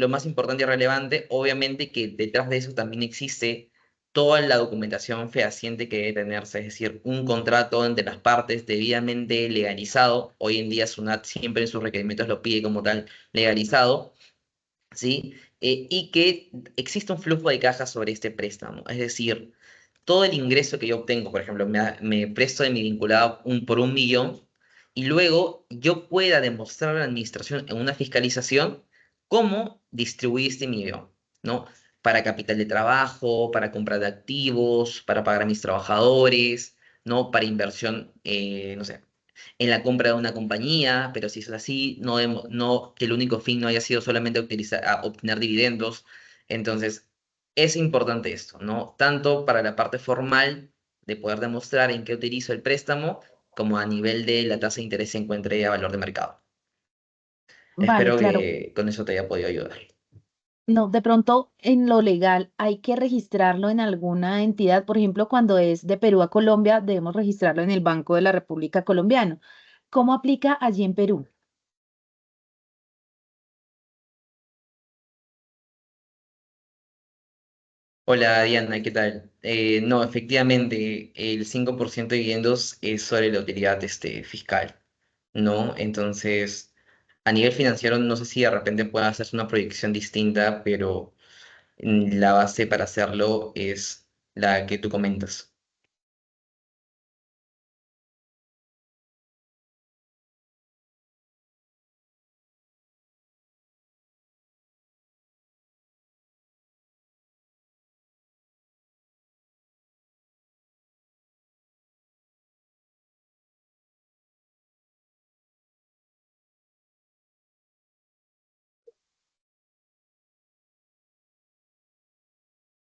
[SPEAKER 3] más importante y relevante, obviamente que detrás de eso también existe toda la documentación fehaciente que debe tenerse, es decir, un contrato entre las partes debidamente legalizado. Hoy en día SUNAT siempre en sus requerimientos lo pide como tal legalizado, ¿sí? Y que exista un flujo de caja sobre este préstamo, es decir, todo el ingreso que yo obtengo, por ejemplo, me presto de mi vinculado por 1 millón, y luego yo pueda demostrar a la administración en una fiscalización cómo distribuir este millón, ¿no? Para capital de trabajo, para compra de activos, para pagar a mis trabajadores, ¿no? Para inversión, no sé, en la compra de una compañía, pero si es así, no que el único fin no haya sido solamente obtener dividendos. Entonces, es importante esto, ¿no? Tanto para la parte formal de poder demostrar en qué utilizo el préstamo, como a nivel de la tasa de interés se encuentre a valor de mercado.
[SPEAKER 4] Vale,
[SPEAKER 3] Espero
[SPEAKER 4] claro.
[SPEAKER 3] que con eso te haya podido ayudar.
[SPEAKER 4] No, de pronto en lo legal hay que registrarlo en alguna entidad. Por ejemplo, cuando es de Perú a Colombia, debemos registrarlo en el Banco de la República Colombiano. ¿Cómo aplica allí en Perú?
[SPEAKER 3] Hola Diana, ¿qué tal? No, efectivamente, el 5% de dividendos es sobre la utilidad fiscal, ¿no? Entonces, a nivel financiero, no sé si de repente pueda hacerse una proyección distinta, pero la base para hacerlo es la que tú comentas.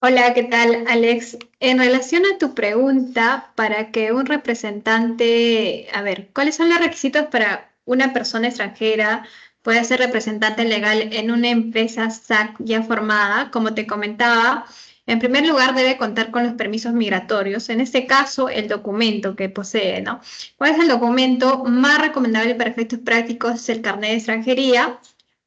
[SPEAKER 2] Hola, ¿qué tal, Alex? En relación a tu pregunta, para que un representante, a ver, ¿cuáles son los requisitos para una persona extranjera pueda ser representante legal en una empresa SAC ya formada? Como te comentaba, en primer lugar debe contar con los permisos migratorios, en este caso el documento que posee, ¿no? ¿Cuál es el documento más recomendable para efectos prácticos? Es el carnet de extranjería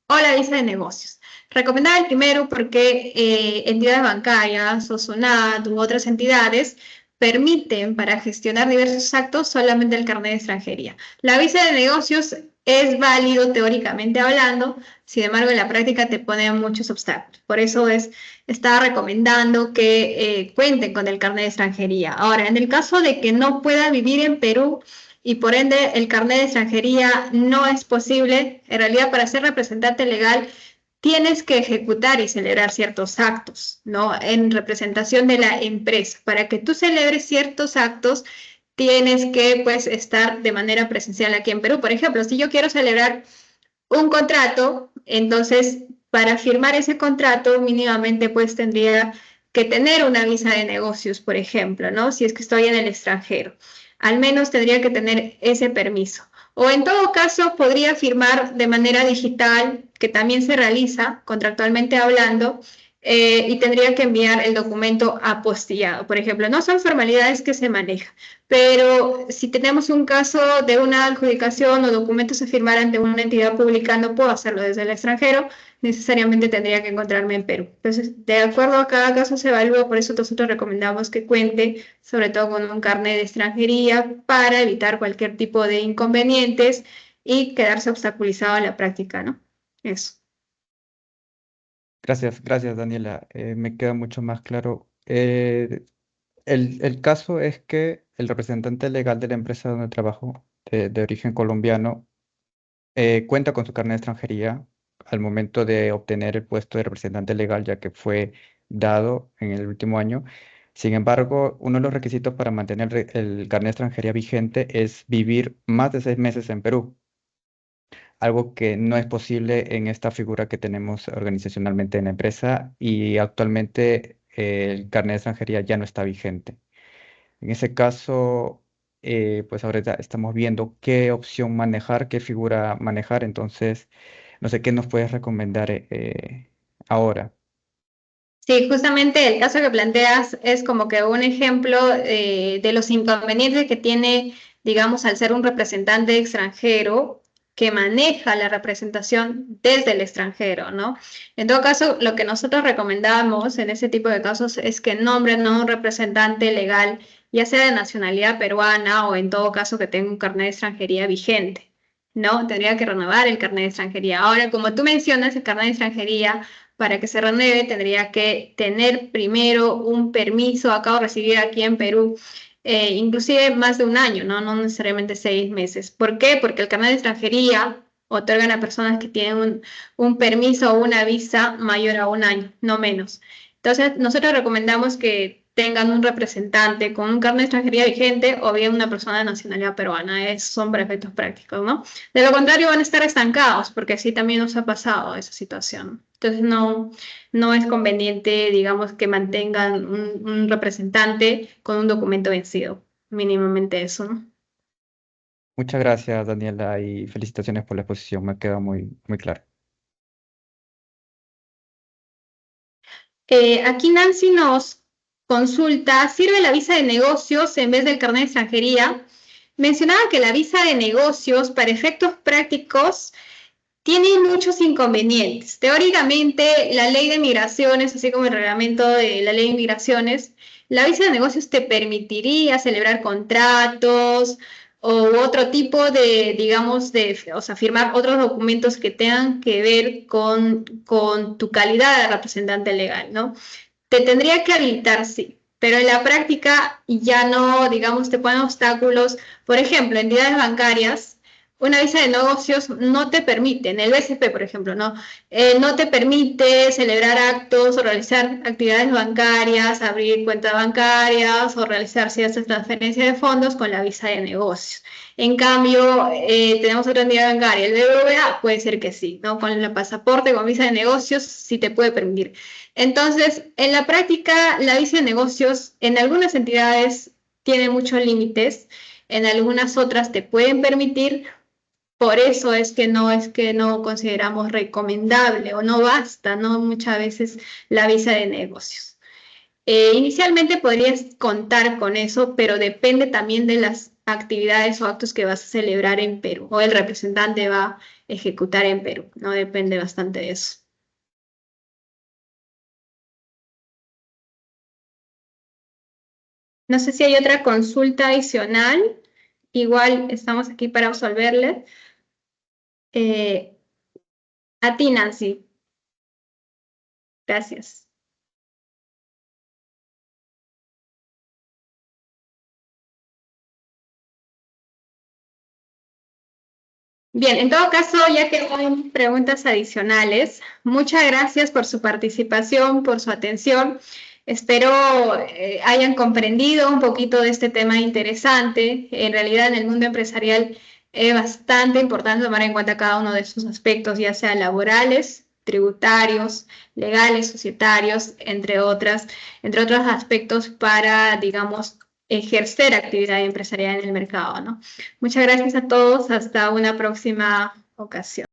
[SPEAKER 2] o la visa de negocios. Recomendaba el primero porque entidades bancarias o SUNAT u otras entidades permiten para gestionar diversos actos solamente el carnet de extranjería. La visa de negocios es válido teóricamente hablando, sin embargo en la práctica te pone muchos obstáculos. Por eso estaba recomendando que cuenten con el carnet de extranjería. Ahora, en el caso de que no pueda vivir en Perú, y por ende el carnet de extranjería no es posible. En realidad, para ser representante legal, tienes que ejecutar y celebrar ciertos actos, ¿no? En representación de la empresa. Para que tú celebres ciertos actos, tienes que, pues, estar de manera presencial aquí en Perú. Por ejemplo, si yo quiero celebrar un contrato, entonces, para firmar ese contrato, mínimamente, pues, tendría que tener una visa de negocios, por ejemplo, ¿no? Si es que estoy en el extranjero. Al menos tendría que tener ese permiso. O en todo caso, podría firmar de manera digital, que también se realiza contractualmente hablando, y tendría que enviar el documento apostillado. Por ejemplo, no son formalidades que se manejan, pero si tenemos un caso de una adjudicación o documentos a firmar ante una entidad pública, no puedo hacerlo desde el extranjero, necesariamente tendría que encontrarme en Perú. Entonces, de acuerdo a cada caso se evalúa, por eso nosotros recomendamos que cuente, sobre todo con un carnet de extranjería, para evitar cualquier tipo de inconvenientes y quedarse obstaculizado en la práctica, ¿no? Eso.
[SPEAKER 5] Gracias, Daniela. Me queda mucho más claro. El caso es que el representante legal de la empresa donde trabajo, de origen colombiano, cuenta con su carnet de extranjería al momento de obtener el puesto de representante legal, ya que fue dado en el último año. Sin embargo, uno de los requisitos para mantener el carnet de extranjería vigente es vivir más de 6 meses en Perú, algo que no es posible en esta figura que tenemos organizacionalmente en la empresa, y actualmente el carnet de extranjería ya no está vigente. En ese caso, pues ahorita estamos viendo qué opción manejar, qué figura manejar. Entonces, no sé qué nos puedes recomendar ahora.
[SPEAKER 2] Sí, justamente el caso que planteas es como que un ejemplo de los inconvenientes que tiene, digamos, al ser un representante extranjero que maneja la representación desde el extranjero, ¿no? En todo caso, lo que nosotros recomendamos en ese tipo de casos es que nombren a un representante legal, ya sea de nacionalidad peruana o en todo caso que tenga un carnet de extranjería vigente, ¿no? Tendría que renovar el carnet de extranjería. Ahora, como tú mencionas, el carnet de extranjería para que se renueve tendría que tener primero un permiso acá o recibir aquí en Perú, inclusive más de un año, ¿no? No necesariamente 6 meses. ¿Por qué? Porque el carnet de extranjería otorgan a personas que tienen un permiso o una visa mayor a un año, no menos. Entonces, nosotros recomendamos que tengan un representante con un carnet de extranjería vigente o bien una persona de nacionalidad peruana. Son para efectos prácticos, ¿no? De lo contrario, van a estar estancados, porque así también nos ha pasado esa situación. Entonces, no es conveniente, digamos, que mantengan un representante con un documento vencido. Mínimamente eso, ¿no?
[SPEAKER 5] Muchas gracias, Daniela, y felicitaciones por la exposición. Me queda muy claro.
[SPEAKER 2] Aquí Nancy nos consulta, ¿sirve la visa de negocios en vez del carnet de extranjería? Mencionaba que la visa de negocios, para efectos prácticos, tiene muchos inconvenientes. Teóricamente, la ley de migraciones, así como el reglamento de la ley de migraciones, la visa de negocios te permitiría celebrar contratos o otro tipo de, digamos, o sea, firmar otros documentos que tengan que ver con tu calidad de representante legal, ¿no? Te tendría que habilitar, sí, pero en la práctica ya no, digamos, te ponen obstáculos. Por ejemplo, entidades bancarias, una visa de negocios no te permite, en el BCP, por ejemplo, no te permite celebrar actos o realizar actividades bancarias, abrir cuentas bancarias o realizar ciertas transferencias de fondos con la visa de negocios. En cambio, tenemos otra entidad bancaria, el BBVA, puede ser que sí, ¿no? Con el pasaporte, con visa de negocios, sí te puede permitir. Entonces, en la práctica, la visa de negocios en algunas entidades tiene muchos límites, en algunas otras te pueden permitir, por eso es que no consideramos recomendable o no basta, ¿no? Muchas veces la visa de negocios. Inicialmente podrías contar con eso, pero depende también de las actividades o actos que vas a celebrar en Perú o el representante va a ejecutar en Perú, ¿no? Depende bastante de eso. No sé si hay otra consulta adicional. Igual estamos aquí para resolverle. A ti, Nancy. Gracias. Bien, en todo caso, ya que no hay preguntas adicionales, muchas gracias por su participación, por su atención. Espero hayan comprendido un poquito de este tema interesante. En realidad, en el mundo empresarial es bastante importante tomar en cuenta cada uno de esos aspectos, ya sea laborales, tributarios, legales, societarios, entre otros aspectos para, digamos, ejercer actividad empresarial en el mercado, ¿no? Muchas gracias a todos. Hasta una próxima ocasión.